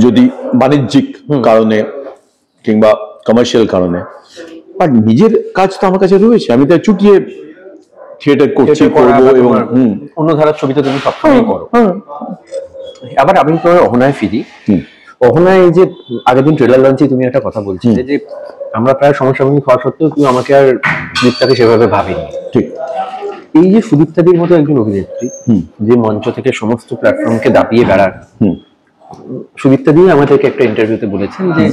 যদি বাণিজ্যিক কারণে কিংবা কমার্শিয়াল কারণে, আর নিজের কাজ তো আমার কাছে রয়েছে, আমি তাই চুটিয়ে থিয়েটার করছি, করবো এবং অন্য ধারার ছবি তো তুমি সবসময় করো। আবার আমি তোমার অহনায় ফিরি। অহনায় যে আগের দিন ট্রেলার লঞ্চে তুমি একটা কথা বলছিলে যে আমরা প্রায় সমসাময়িক হওয়া সত্ত্বেও তুমি আমাকে আর সুদীপ্তাকে সেভাবে ভাবিনি। ঠিক। এই যে সুদীপ্তাদির মতো একজন অভিনেত্রী যে মঞ্চ থেকে সমস্ত প্ল্যাটফর্মকে দাপিয়ে বেড়ান, সুদীপ্তাদি আমাদেরকে একটা ইন্টারভিউতে বলেছেন যে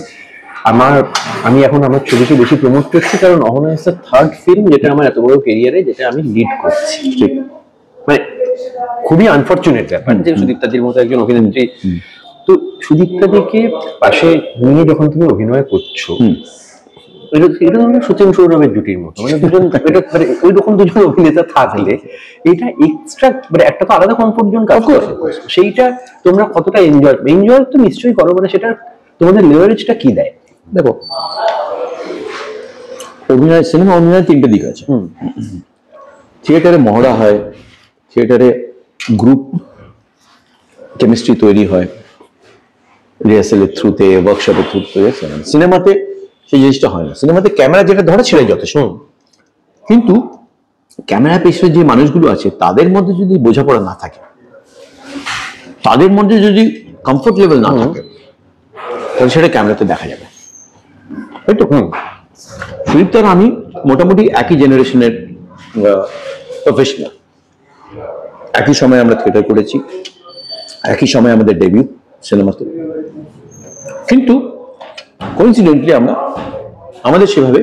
আমি এখন আমার ছবিকে বেশি প্রমোট করছি কারণ Ahona is the third film যেটা আমার এত বড় ক্যারিয়ারে যেটা আমি লিড করছি। ঠিক, মানে খুবই আনফরচুনেট ব্যাপার যে সুদীপ্তাদির মতো একজন অভিনেত্রী, তো সুদীপ্তাদিকে পাশে নিয়ে যখন তুমি অভিনয় করছো, এটা সচিন সৌরভের জুটির মতো, মানে দুজন ওই রকম দুজন অভিনেতা থাকলে এটা এক্সট্রা মানে একটা তো আলাদা কমফোর্ট জোন কাজ করে, সেইটা তোমরা কতটা এনজয় তো নিশ্চয়ই করো, মানে সেটা তোমাদের লেভারেজটা কি দেয়? দেখো, অভিনয়, সিনেমা অভিনয় তিনটে দিক আছে। থিয়েটারে মহড়া হয়, থিয়েটারে গ্রুপ কেমিস্ট্রি তৈরি হয় রিহার্সালের থ্রুতে, ওয়ার্কশপের থ্রুতে। সিনেমাতে সেই জিনিসটা হয় না। সিনেমাতে ক্যামেরা যেটা ধরে সেটাই যথেষ্ট, কিন্তু ক্যামেরা পেছনে যে মানুষগুলো আছে তাদের মধ্যে যদি বোঝাপড়া না থাকে, তাদের মধ্যে যদি কমফোর্ট লেভেল না থাকে, তাহলে সেটা ক্যামেরাতে দেখা যাবে, তাই তো? সুদীপ্তা আর আমি মোটামুটি একই জেনারেশনের প্রফেশনাল, একই সময় আমরা থিয়েটার করেছি, একই সময় আমাদের ডেবিউ সিনেমাতে, কিন্তু কোইন্সিডেন্টলি আমরা আমাদের সেভাবে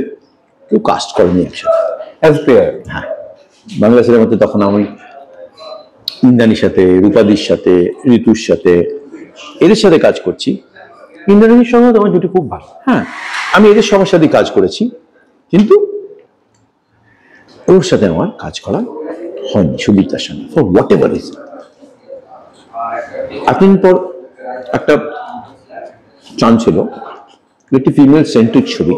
কেউ কাস্ট করেনি একসাথে অ্যাজ পেয়ার। হ্যাঁ, বাংলা সিনেমাতে তখন আমি ইন্দ্রাণীর সাথে, রূপাদির সাথে, ঋতুর সাথে, এদের সাথে কাজ করছি। ইন্দ্রাণীর সঙ্গে তোমার জুটি খুব ভালো। হ্যাঁ, আমি এদের সবার সাথে কাজ করেছি, কিন্তু ওর সাথে আমার কাজ করা হয়নি সুদীপ্তার সঙ্গে, ফর হোয়াট এভার রিজন। এতদিন পর একটা চান্স ছিল, একটি ফিমেল সেন্ট্রিক ছবি,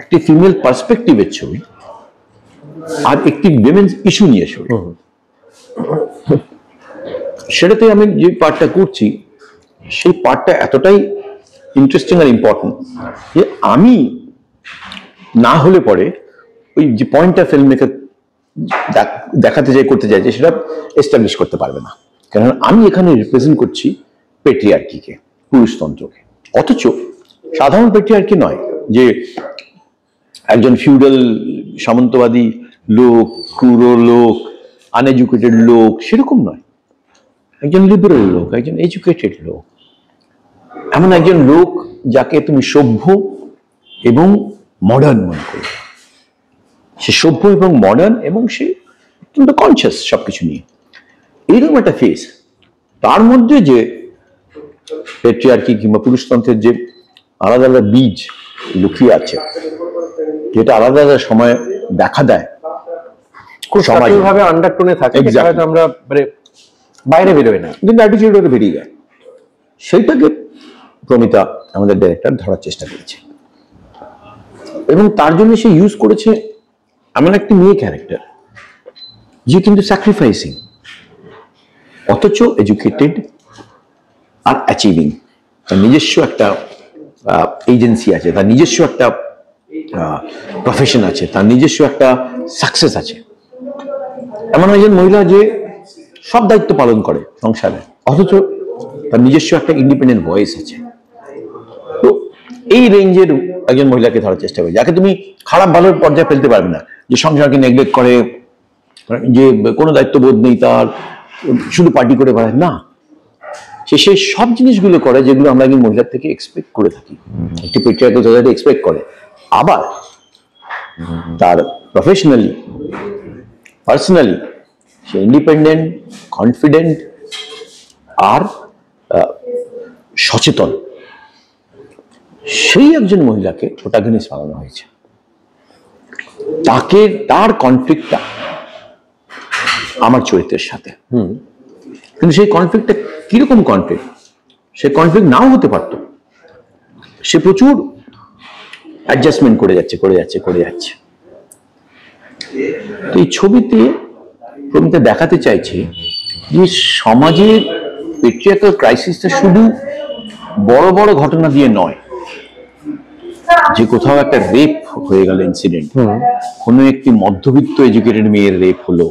একটি ফিমেল পার্সপেক্টিভের ছবি, আর একটি উইমেন্স ইস্যু নিয়ে ছবি। সেটাতে আমি যে পার্টটা করছি, সেই পার্টটা এতটাই ইন্টারেস্টিং আর ইম্পর্টেন্ট যে আমি না হলে পরে ওই যে পয়েন্টটা ফিল্ম মেকার দেখাতে চাই, করতে চাইছে, সেটা এস্টাবলিশ করতে পারবে না, কারণ আমি এখানে রিপ্রেজেন্ট করছি পেট্রিয়ার্কিকে, পুরুষতন্ত্রকে। অথচ সাধারণ পেট্রিয়ার্কি নয় যে একজন ফিউডাল সামন্তবাদী লোক, ক্রুর লোক, আনএডুকেটেড লোক, সেরকম নয়। একজন লিবারেল লোক, একজন এডুকেটেড লোক, এমন একজন লোক যাকে তুমি সভ্য এবং মডার্ন মনে করো। সে সভ্য এবং মডার্ন এবং সে অত্যন্ত কনসিয়াস সবকিছু নিয়ে, এইরকম একটা ফেস। তার মধ্যে যে পেট্রিয়ার্কি কিংবা পুরুষতন্ত্রের যে আলাদা আলাদা বীজ লুকিয়ে আছে, যেটা আলাদা আলাদা সময় দেখা দেয়, সমাজভাবে আন্ডারটোনে থাকে, যেটা আমরা মানে বাইরে বেরোয় না, কিন্তু অ্যাটিটিউডে বেরিয়ে যায়। সেইটাকে প্রমিতা আমাদের ডাইরেক্টর ধরার চেষ্টা করেছে, এবং তার জন্য সে ইউজ করেছে এমন একটি মেয়ে ক্যারেক্টার যে কিন্তু স্যাক্রিফাইসিং, অথচ এডুকেটেড আর অ্যাচিভিং। তার নিজস্ব একটা এজেন্সি আছে, তার নিজস্ব একটা প্রফেশন আছে, তার নিজস্ব একটা সাকসেস আছে। এমন একজন মহিলা যে সব দায়িত্ব পালন করে সংসারে, অথচ তার নিজস্ব একটা ইন্ডিপেন্ডেন্ট ভয়েস আছে। তো এই রেঞ্জের একজন মহিলাকে ধরার চেষ্টা করে, যাকে তুমি খারাপ ভালোর পর্যায়ে ফেলতে পারবে না, যে সংসারকে নেগলেক্ট করে, যে কোনো দায়িত্ববোধ নেই তার, শুধু পার্টি করে বেড়ায় না। সে সেই সব জিনিসগুলো করে যেগুলো আমরা একজন মহিলার থেকে এক্সপেক্ট করে থাকি, একটি পেট্রিয়ার্কাল সোসাইটি এক্সপেক্ট করে। আবার তার প্রফেশনালি, পার্সোনালি সে ইন্ডিপেন্ডেন্ট, কনফিডেন্ট আর সচেতন। সেই একজন মহিলাকে প্রোটাগনিস্ট বানানো হয়েছে। তার কনফ্লিক্টটা আমার চরিত্রের সাথে, কিন্তু সেই কনফ্লিক্টটা কিরকম কনফ্লিক্ট, সে কনফ্লিক্ট নাও হতে পারত, সে প্রচুর অ্যাডজাস্টমেন্ট করে যাচ্ছে। তো এই ছবিতে প্রমিতা দেখাতে চাইছে যে সমাজের পেট্রিয়ার্কাল ক্রাইসিসটা শুধু বড় বড় ঘটনা দিয়ে নয়, যে কোথাও একটা রেপ হয়ে গেল ইনসিডেন্ট, কোনো একটি মধ্যবিত্ত এডুকেটেড মেয়ের রেপ হলো,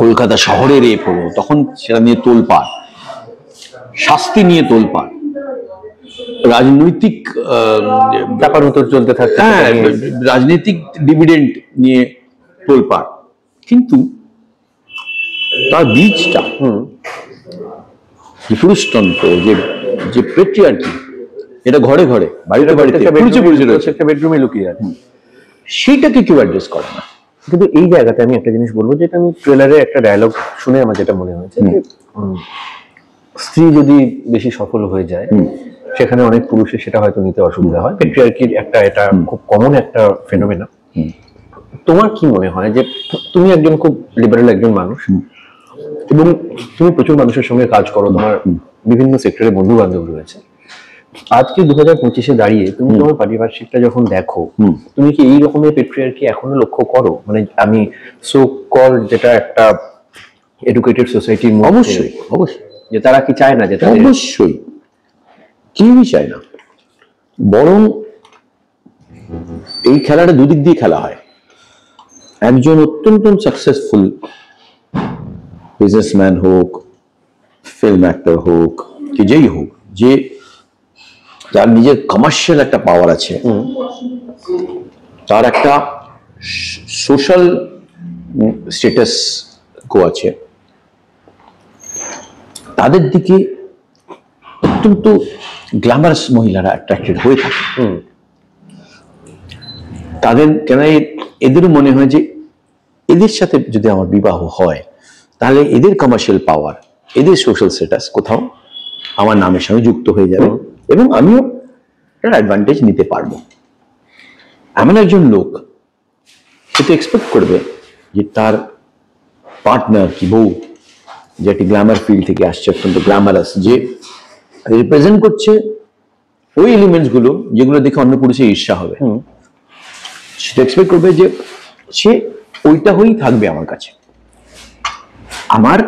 কলকাতা শহরে রেপ হলো, তখন সেটা নিয়ে তোলপাড়, শাস্তি নিয়ে তোলপাড়, রাজনৈতিক ব্যাপার উত্তর চলতে থাকে, রাজনৈতিক ডিভিডেন্ড নিয়ে তোলপাড়। কিন্তু তার বীজটা যে পুরুষতন্ত্র, যে পেট্রিয়ার্কি, এটা ঘরে ঘরে, বাড়িতে বাড়িতে, একটা বেডরুমে লুকিয়ে আছে, সেইটাকে কেউ অ্যাড্রেস করে না। কিন্তু এই জায়গাতে আমি একটা জিনিস বলবো, যেটা আমি ট্রেলারে একটা ডায়লগ শুনে আমার যেটা মনে হয়েছে, যে স্ত্রী যদি বেশি সফল হয়ে যায় সেখানে অনেক পুরুষের সেটা হয়তো নিতে অসুবিধা হয়। পেট্রিয়ার্কির একটা, এটা খুব কমন একটা ফেনোমেনা। তোমার কি মনে হয় যে তুমি একজন খুব লিবারেল একজন মানুষ এবং তুমি প্রচুর মানুষের সঙ্গে কাজ করো, তোমার বিভিন্ন সেক্টরে বন্ধু বান্ধব রয়েছে, আজকে 2025-এ দাঁড়িয়ে তুমি তোমার পারিপার্শ্বিকটা যখন দেখো, তুমি কি এই রকমের পেট্রিয়ার্কি এখনো লক্ষ্য করো? মানে আমি সো কল যেটা একটা এডুকেটেড সোসাইটির, অবশ্যই যে তারা কি চায় না, যে অবশ্যই কেউই চায় না, বরং এই খেলাটা দুদিক দিয়ে খেলা হয়। একজন অত্যন্ত সাকসেসফুল বিজনেসম্যান হোক, ফিল্ম অ্যাক্টর হোক, কি যেই হোক, যে যার নিজের কমার্শিয়াল একটা পাওয়ার আছে, তার একটা সোশ্যাল স্ট্যাটাস কো আছে, তাদের দিকে অত্যন্ত গ্ল্যামারাস মহিলারা অ্যাট্রাক্টেড হয়ে থাকে। তাদের কেন এদেরও মনে হয় যে এদের সাথে যদি আমার বিবাহ হয় তাহলে এদের কমার্শিয়াল পাওয়ার, এদের সোশ্যাল স্ট্যাটাস কোথাও আমার নামের সঙ্গে যুক্ত হয়ে যাবে এবং আমিও একটা অ্যাডভান্টেজ নিতে পারবো। এমন একজন লোক সে তো এক্সপেক্ট করবে যে তার পার্টনার কি বউ, যে একটি গ্ল্যামার ফিল্ড থেকে আসছে, অত্যন্ত গ্ল্যামারাস, যে রিপ্রেজেন্ট করছে ওই এলিমেন্টস গুলো যেগুলো দেখে অন্য পুরুষের ঈর্ষা হবে, সেটা এক্সপেক্ট করবে যে সে ওইটা হয়েই থাকবে আমার কাছে, আমার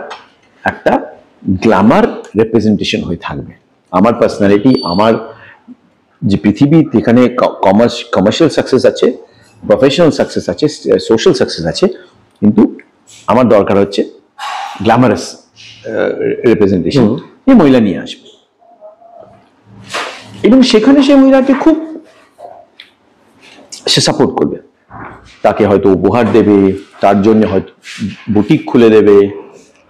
একটা গ্ল্যামার রিপ্রেজেন্টেশন হয়ে থাকবে, আমার পার্সোনালিটি, আমার যে পৃথিবী, এখানে কমার্শিয়াল সাকসেস আছে, প্রফেশনাল সাকসেস আছে, সোশ্যাল সাকসেস আছে, কিন্তু আমার দরকার হচ্ছে গ্ল্যামারাস রিপ্রেজেন্টেশন, এই মহিলা নিয়ে আসবে। এবং সেখানে সেই মহিলাকে খুব সে সাপোর্ট করবে, তাকে হয়তো উপহার দেবে, তার জন্য হয়তো বুটিক খুলে দেবে,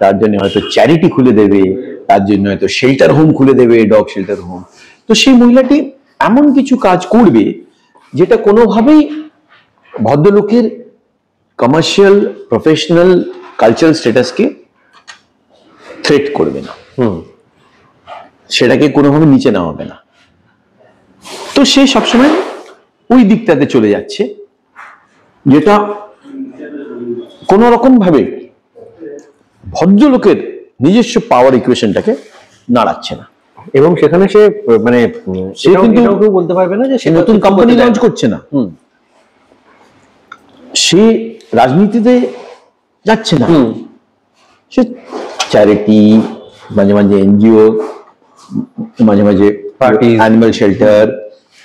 তার জন্য হয়তো চ্যারিটি খুলে দেবে, তার জন্য হয়তো শেল্টার হোম খুলে দেবে, ডগ শেল্টার হোম। তো সেই মহিলাটি এমন কিছু কাজ করবে যেটা কোনোভাবেই ভদ্রলোকের কমার্শিয়াল, প্রফেশনাল, কালচারাল স্ট্যাটাসকে থ্রেট করবে না, সেটাকে কোনোভাবে নিচে নামাবে না। তো সে সবসময় ওই দিকটাতে চলে যাচ্ছে, যেটা কোন রকম ভাবে ভদ্রলোকের নিজস্ব পাওয়ার ইকুয়েশনটাকে নাড়াচ্ছে না। এবং সেখানে সে মানে সে কিন্তু কেউ বলতে পারবে না যে সে নতুন কোম্পানি লঞ্চ করছে না, সে রাজনীতিতে যাচ্ছে না, সে চ্যারিটি, মাঝে মাঝে এনজিও, মাঝে মাঝে পার্টি, অ্যানিমাল শেল্টার,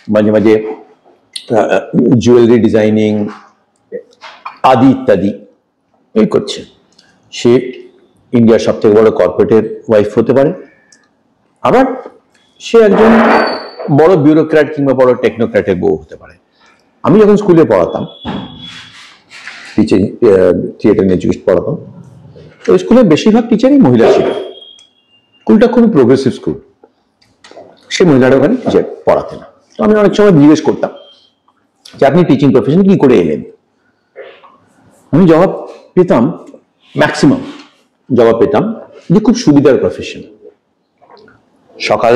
মাঝে মাঝে জুয়েলারি ডিজাইনিং আদি ইত্যাদি এই করছে। সে ইন্ডিয়ার সব থেকে বড় কর্পোরেটের ওয়াইফ হতে পারে, আবার সে একজন বড় বিউরোক্র্যাট কিংবা বড় টেকনোক্র্যাটের বউ হতে পারে। আমি যখন স্কুলে পড়াতাম, টিচিং থিয়েটার এডুকেশন পড়াতাম, তো স্কুলে বেশিরভাগ টিচারই মহিলা ছিল। স্কুলটা খুবই প্রোগ্রেসিভ স্কুল, সে মহিলারা ওখানে টিচার পড়াতে না। তো আমি অনেক সময় জিজ্ঞেস করতাম যে আপনি টিচিং প্রফেশন কি করে এলেন? আমি জবাব পেতাম, ম্যাক্সিমাম জবাব পেতাম যে খুব সুবিধার প্রফেশন, সকাল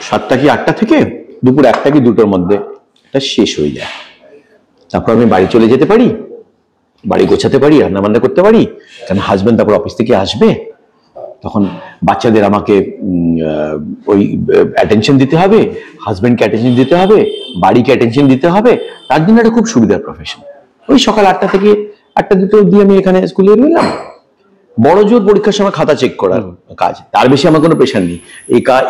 7টা কি 8টা থেকে দুপুর 1টা কি 2টোর মধ্যে এটা শেষ হয়ে যায়, তারপর আমি বাড়ি চলে যেতে পারি, বাড়ি গোছাতে পারি, রান্না বান্না করতে পারি, কারণ হাজবেন্ড তারপর অফিস থেকে আসবে, তখন বাচ্চাদের আমাকে ওই অ্যাটেনশন দিতে হবে, হাজবেন্ডকে অ্যাটেনশন দিতে হবে, বাড়িকে অ্যাটেনশন দিতে হবে। তার জন্য একটা খুব সুবিধার প্রফেশন। ওই সকাল 8টা থেকে 8টা-2টো অবধি আমি এখানে স্কুলে রইলাম। বড় জোর পরীক্ষার সময় খাতা চেক করার কাজ, তার বেশি আমার কোনো প্রেশার নেই।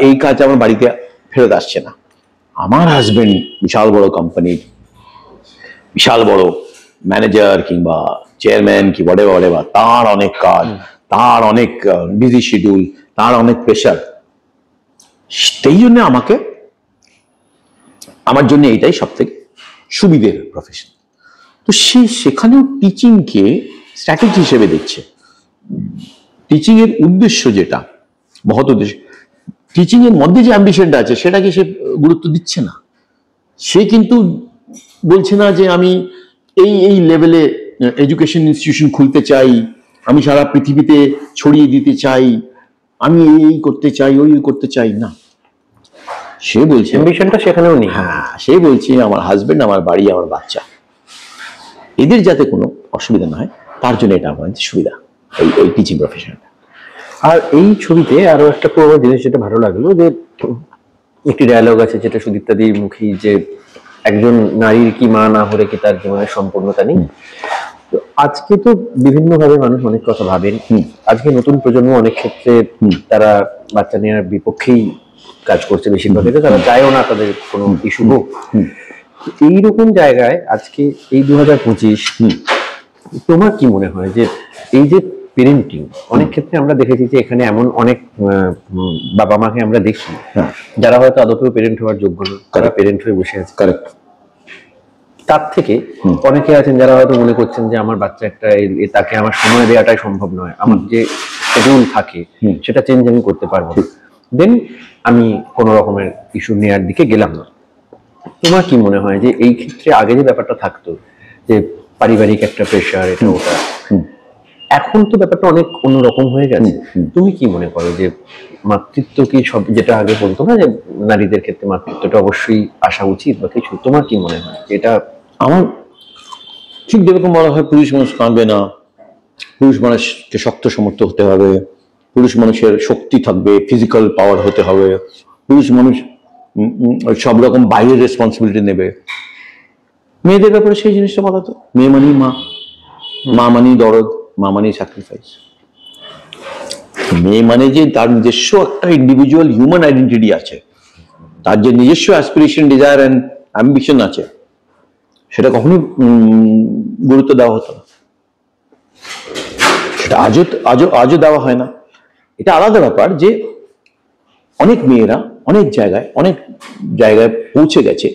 এই কাজ আমার বাড়িতে ফেরত আসছে না। আমার হাজবেন্ড বিশাল বড় কোম্পানির বিশাল বড় ম্যানেজার কিংবা চেয়ারম্যান কি whatever, তার অনেক কাজ, তার অনেক বিজি শিডিউল, তার অনেক প্রেশার। সেই জন্য আমার জন্য এইটাই সব থেকে সুবিধের প্রফেশন। তো সেখানেও টিচিংকে স্ট্র্যাটেজি হিসেবে দেখছে। টিচিং এর উদ্দেশ্য যেটা মহৎ উদ্দেশ্য, টিচিং এর মধ্যে যে অ্যাম্বিশনটা আছে সেটাকে সে গুরুত্ব দিচ্ছে না। সে কিন্তু বলছে না যে আমি এই লেভেলে এডুকেশন ইনস্টিটিউশন খুলতে চাই, আমি সারা পৃথিবীতে ছড়িয়ে দিতে চাই, আমি এই করতে চাই, ওই করতে চাই না। সে বলছে অ্যাম্বিশনটা সেখানেও নেই। হ্যাঁ, সে বলছে আমার হাজবেন্ড, আমার বাড়ি, আমার বাচ্চা, এদের যাতে কোনো অসুবিধা না হয় তার জন্য এটা আমার সুবিধা, এই টিচিং প্রফেশনটা। আর এই ছবিতে আরো একটা পুরো জিনিস যেটা ভালো লাগলো, যে একটি ডায়লগ আছে যেটা সুদীপ্তাদির মুখী, যে একজন নারীর কি মা না হলে কি তার জীবনের সম্পূর্ণতা নেই। তো আজকে তো বিভিন্ন ভাবে মানুষ অনেক কথা ভাবেন। আজকে নতুন প্রজন্ম অনেক ক্ষেত্রে তারা বাচ্চা নেওয়ার বিপক্ষেই কাজ করছে, বেশিরভাগ ক্ষেত্রে তারা চায়ও না তাদের কোনো ইস্যু হোক। এইরকম জায়গায় আজকে এই 2025 তোমার কি মনে হয় যে এই যে পেরেন্টিং, অনেক ক্ষেত্রে আমরা দেখেছি যে এখানে এমন অনেক বাবা মাকে আমরা দেখি যারা হয়তো আদৌ পেরেন্ট হওয়ার যোগ্য নয়, তারা পেরেন্ট হয়ে বসে আছে। কারেক্ট। তার থেকে অনেকে আছেন যারা হয়তো মনে করছেন যে আমার বাচ্চা একটা, তাকে আমার সময় দেওয়াটাই সম্ভব নয়, আমার যে শিডিউল থাকে সেটা চেঞ্জ আমি করতে পারবো, দেন আমি কোনো রকমের ইস্যু নেওয়ার দিকে গেলাম না। তোমার কি মনে হয় যে এই ক্ষেত্রে আগে যে ব্যাপারটা থাকতো যে পারিবারিক একটা প্রেশার, এটা ওটা, এখন তো ব্যাপারটা অনেক অন্যরকম হয়ে গেছে। তুমি কি মনে করো যে মাতৃত্ব কি সব, যেটা আগে বলতো না যে নারীদের ক্ষেত্রে মাতৃত্বটা অবশ্যই আসা উচিত বা কিছু, তোমার কি মনে হয় এটা? আমার ঠিক যেরকম বলা হয় পুরুষ মানুষ কাঁদবে না, পুরুষ মানুষকে শক্ত সমর্থ হতে হবে, পুরুষ মানুষের শক্তি থাকবে, ফিজিক্যাল পাওয়ার হতে হবে, পুরুষ মানুষ সব রকম বাইরের রেসপন্সিবিলিটি নেবে। মেয়েদের ব্যাপারে সেই জিনিসটা বলা তো, মেয়ে মানেই মা মানেই দরদ, মা মানেই স্যাক্রিফাইস। মেয়ে মানে যে তার নিজস্ব একটা ইন্ডিভিজুয়াল হিউম্যান আইডেন্টিটি আছে, তার যে নিজস্ব অ্যাসপিরেশন, ডিজায়ার এন্ড অ্যাম্বিশন আছে, সেটা কখনোই গুরুত্ব দেওয়া হতো না। সেটা আজও দেওয়া হয় না। এটা আলাদা ব্যাপার যে অনেক মেয়েরা অনেক জায়গায় পৌঁছে গেছে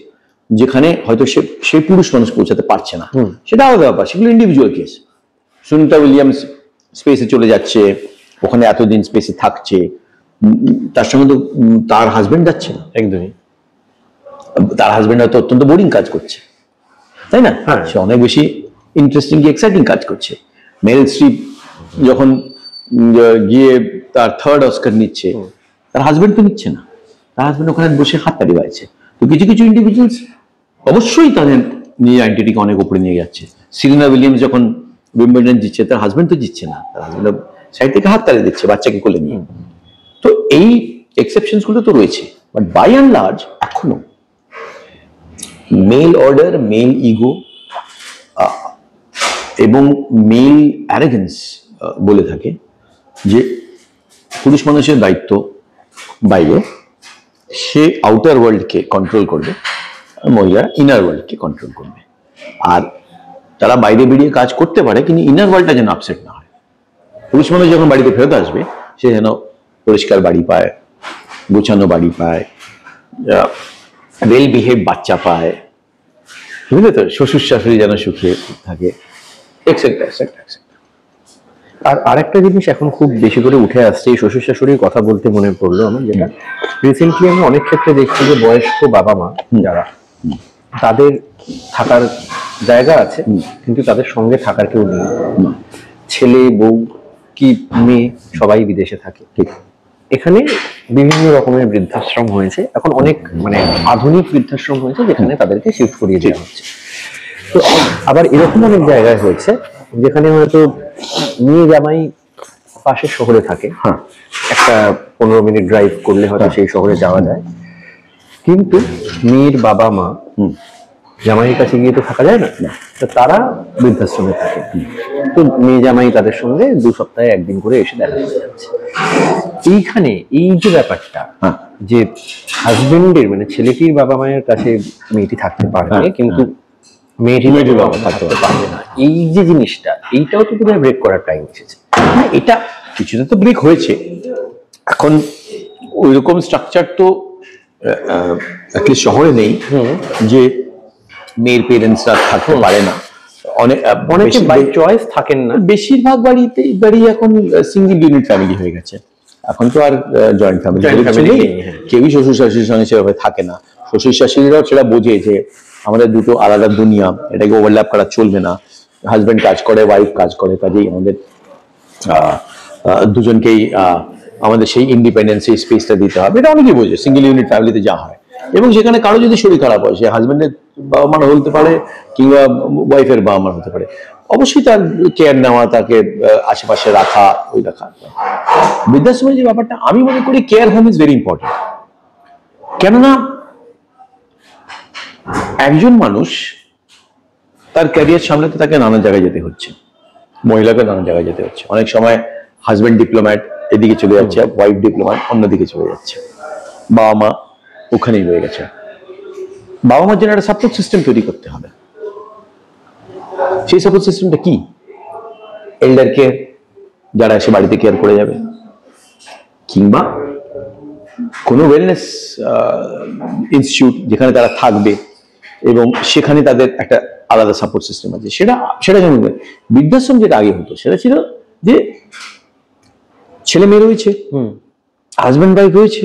যেখানে হয়তো সে পুরুষ মানুষ পৌঁছাতে পারছে না, সেটা আলাদা ব্যাপার, সেগুলো ইন্ডিভিজুয়াল কেস। সুনিতা উইলিয়ামস স্পেসে চলে যাচ্ছে, ওখানে এতদিন স্পেসে থাকছে, তার সঙ্গে তো তার হাজবেন্ড যাচ্ছে না, একদমই। তার হাজবেন্ড হয়তো অত্যন্ত বোরিং কাজ করছে, তাই না? সে অনেক বেশি ইন্টারেস্টিং এক্সাইটিং কাজ করছে। মেরিল স্ট্রিপ যখন গিয়ে তার 3rd অস্কার নিচ্ছে, তার হাজবেন্ড তো নিচ্ছে না, তার হাজবেন্ড ওখানে বসে হাততালি বাজছে। তো কিছু কিছু ইন্ডিভিজুয়ালস অবশ্যই তাদের নিজের আইডেন্টিটিকে অনেক উপরে নিয়ে যাচ্ছে। সিরিনা উইলিয়ামস যখন উইম্বলডন জিতছে, তার হাজবেন্ড তো জিতছে না, তার হাজবেন্ড সাইড থেকে হাততালি দিচ্ছে বাচ্চাকে কোলে নিয়ে। তো এই এক্সেপশনস গুলো তো রয়েছে, বাট বাই অ্যান্ড লার্জ এখনো মেল অর্ডার, মেল ইগো এবং মেল অ্যারোগেন্স বলে থাকে যে পুরুষ মানুষের দায়িত্ব বাইরে, সে আউটার ওয়ার্ল্ডকে কন্ট্রোল করবে, মহিলা ইনার ওয়ার্ল্ডকে কন্ট্রোল করবে। আর তারা বাইরে বেরিয়ে কাজ করতে পারে, কিন্তু ইনার ওয়ার্ল্ডটা যেন আপসেট না হয়। পুরুষ মানুষ যখন বাড়িতে ফেরত আসবে, সে যেন পরিষ্কার বাড়ি পায়, গোছানো বাড়ি পায়, ওয়েল বিহেভ বাচ্চা পায়, বুঝলে তো, শ্বশুর শাশুড়ি যেন সুখে থাকে, এক্সেট্রা এক্সেট্রা এক্সেট্রা। আর আরেকটা জিনিস এখন খুব বেশি করে উঠে আসছে, এই শ্বশুর শাশুড়ির কথা বলতে মনে পড়লো আমার, যেটা রিসেন্টলি আমি অনেক ক্ষেত্রে দেখছি যে বয়স্ক বাবা মা যারা, তাদের থাকার জায়গা আছে কিন্তু তাদের সঙ্গে থাকার কেউ নেই, ছেলে বউ কি মেয়ে সবাই বিদেশে থাকে। ঠিক এখানে বিভিন্ন রকমের বৃদ্ধাশ্রম হয়েছে, এখন অনেক মানে আধুনিক বৃদ্ধাশ্রম হয়েছে যেখানে তাদেরকে শিফট করিয়ে দেওয়া হচ্ছে। তো আবার এরকম অনেক জায়গায় হয়েছে যেখানে হয়তো মেয়ে জামাই পাশের শহরে থাকে, হ্যাঁ একটা 15 মিনিট ড্রাইভ করলে হয়তো সেই শহরে যাওয়া যায়, কিন্তু মেয়ের বাবা মা জামাইয়ের কাছে গিয়ে তো থাকা যায় না, তো তারা বৃদ্ধাশ্রমে থাকে। তো মেয়ে জামাই তাদের সঙ্গে 2 সপ্তাহে একদিন করে এসে দেখা করে যাচ্ছে। এইখানে এই যে ব্যাপারটা, যে হাজবেন্ডের মানে ছেলেটির বাবা মায়ের কাছে মেয়েটি থাকতে পারবে, কিন্তু মেয়েটির বাবা থাকতে পারবে না, এই যে জিনিসটা, এইটাও তো বোধহয় ব্রেক করার টাইম এসেছে। এটা কিছুটা তো ব্রেক হয়েছে। এখন ওইরকম স্ট্রাকচার তো শহরে নেই যে মেয়ের পেরেন্টসরা থাকতে পারে না। অনেকে বাই চয়েস থাকেন না। বেশিরভাগ বাড়ি এখন সিঙ্গেল ইউনিট ফ্যামিলি হয়ে গেছে। এখন তো আর জয়েন্ট ফ্যামিলি নেই, কেউই শ্বশুর শাশুড়ির সঙ্গে সেভাবে থাকে না। শ্বশুর শাশুড়িরাও সেটা বোঝে যে আমাদের দুটো আলাদা দুনিয়া, এটাকে ওভারল্যাপ করা চলবে না। হাজবেন্ড কাজ করে, ওয়াইফ কাজ করে, কাজেই আমাদের দুজনকেই আমাদের সেই ইন্ডিপেন্ডেন্স, সেই স্পেসটা দিতে হবে। এটা অনেকেই বোঝে সিঙ্গেল ইউনিট ফ্যামিলিতে যা হয়। এবং সেখানে কারো যদি শরীর খারাপ হয়, সে হাজবেন্ডের বাবা মার হতে পারে কিংবা ওয়াইফের বাবা মার হতে পারে, অবশ্যই তার কেয়ার নেওয়া, তাকে আশেপাশে রাখা, ওই রাখা। বৃদ্ধাশ্রমের যে ব্যাপারটা, আমি মনে করি care home is very important. কেননা একজন মানুষ তার ক্যারিয়ার সামলাতে তাকে নানা জায়গায় যেতে হচ্ছে, মহিলাকে নানা জায়গায় যেতে হচ্ছে। অনেক সময় হাজবেন্ড ডিপ্লোম্যাট এদিকে চলে যাচ্ছে, ওয়াইফ ডিপ্লোম্যাট অন্যদিকে চলে যাচ্ছে, বাবা মা ওখানেই রয়ে গেছে। বাবা মার জন্য একটা সাপোর্ট সিস্টেম তৈরি করতে হবে। সেই সাপোর্ট সিস্টেমটা কি? এল্ডার কেয়ার, যারা এসে বাড়িতে কেয়ার করে যাবে, কিংবা কোনো ওয়েলনেস ইনস্টিটিউট যেখানে তারা থাকবে এবং সেখানে তাদের একটা আলাদা সাপোর্ট সিস্টেম আছে। সেটা যেমন বৃদ্ধাশ্রম যেটা আগে হতো, সেটা ছিল যে ছেলে মেয়ে রয়েছে, হাজব্যান্ড ওয়াইফ রয়েছে,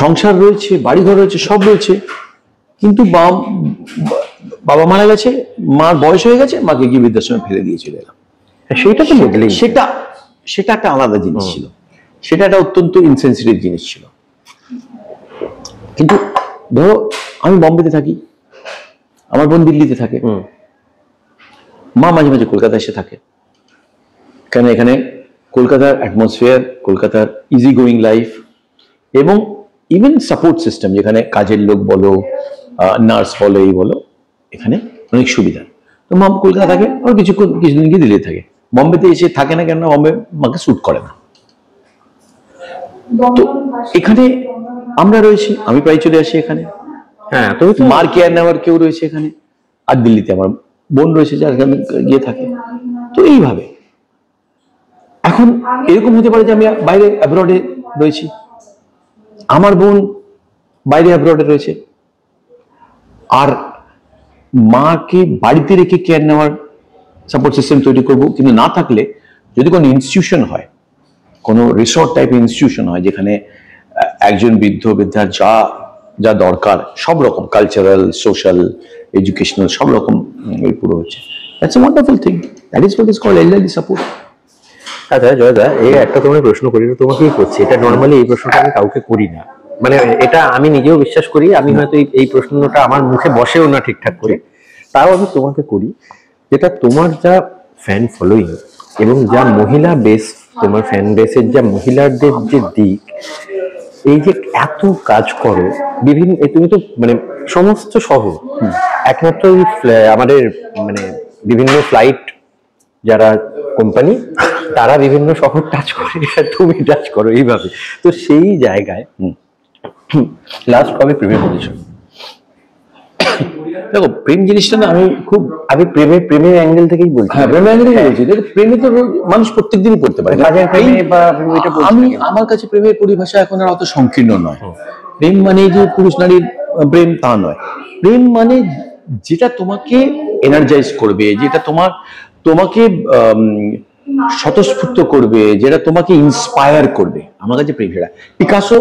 সংসার রয়েছে, বাড়িঘর রয়েছে, সব রয়েছে, কিন্তু বাবা মারা গেছে, মার বয়স হয়ে গেছে, মাকে গিয়ে বৃদ্ধাশ্রমে ফেলে দিয়ে চলে এলাম। সেটা তো বদলেই, সেটা একটা আলাদা জিনিস ছিল, সেটা একটা অত্যন্ত ইনসেনসিটিভ জিনিস ছিল। কিন্তু ধরো আমি বম্বেতে থাকি, আমার বোন দিল্লিতে থাকে, মা মাঝে মাঝে কলকাতা এসে থাকে। কেন? এখানে কলকাতার অ্যাটমসফিয়ার, কলকাতার ইজি গোয়িং লাইফ এবং ইভেন সাপোর্ট সিস্টেম, যেখানে কাজের লোক বলো, নার্স বলো, এই বলো, এখানে অনেক সুবিধা। তো মা কলকাতা থাকে, আর কিছুদিন গিয়ে দিল্লি থাকে। বম্বেতে এসে থাকে না, কেন? বম্বে মাকে স্যুট করে না। তো এখানে আমরা রয়েছি, আমি প্রায় চলে আসি এখানে। হ্যাঁ, মার কেয়ার নেওয়ার কেউ রয়েছে এখানে, আর দিল্লিতে আমার বোন রয়েছে যার এখানে গিয়ে থাকে। তো এইভাবে এখন এরকম হতে পারে যে আমি বাইরে অ্যাব্রডে রয়েছি, আমার বোন বাইরে অ্যাব্রডে রয়েছে, আর মাকে বাড়িতে রেখে কেয়ার নেওয়ার সাপোর্ট সিস্টেম তৈরি করবো। কিন্তু না থাকলে, যদি কোনো ইনস্টিটিউশন হয়, কোনো রিসর্ট টাইপের ইনস্টিটিউশন হয়, যেখানে একজন বৃদ্ধার যা দরকার সব রকম কালচারাল, সোশ্যাল, এডুকেশনাল সব রকম পুরো হচ্ছে, that's a wonderful thing. That is what is called elderly support. আচ্ছা জয়দা, এই একটা তোমার প্রশ্ন করি, তোমাকেই করছি। এটা নর্মালি এই প্রশ্নটা আমি কাউকে করি না, মানে এটা আমি নিজেও বিশ্বাস করি, আমি হয়তো এই প্রশ্নটা আমার মুখে বসেও না ঠিকঠাক করে, তাও আমি তোমাকে করি। যেটা তোমার যা ফ্যান ফলোইং এবং যা মহিলা বেস, তোমার ফ্যান বেসের যা মহিলাদের যে দিক, এই যে এত কাজ করো বিভিন্ন, তুমি তো মানে সমস্ত শহর, একমাত্র আমাদের মানে বিভিন্ন ফ্লাইট যারা কোম্পানি, তারা বিভিন্ন শহর টাচ করে, তুমি টাচ করো এইভাবে। তো সেই জায়গায় লাস্ট কবে প্রেমে পড়েছো? দেখো, প্রেম জিনিসটা না, আমি প্রেমের অ্যাঙ্গেল থেকেই বলছি। হ্যাঁ, প্রেমের অ্যাঙ্গেল থেকেই বলছি। দেখো, প্রেমে তো মানুষ প্রত্যেকদিনই পড়তে পারে। আমার কাছে প্রেমের পরিভাষা এখন আর অত সংকীর্ণ নয়। প্রেম মানে যে পুরুষ নারীর প্রেম তা নয়। প্রেম মানে যেটা তোমাকে এনার্জাইজ করবে, যেটা তোমাকে স্বতঃস্ফূর্ত করবে, যেটা তোমাকে ইন্সপায়ার করবে। আমার কাছে প্রেম সেটা। পিকাসো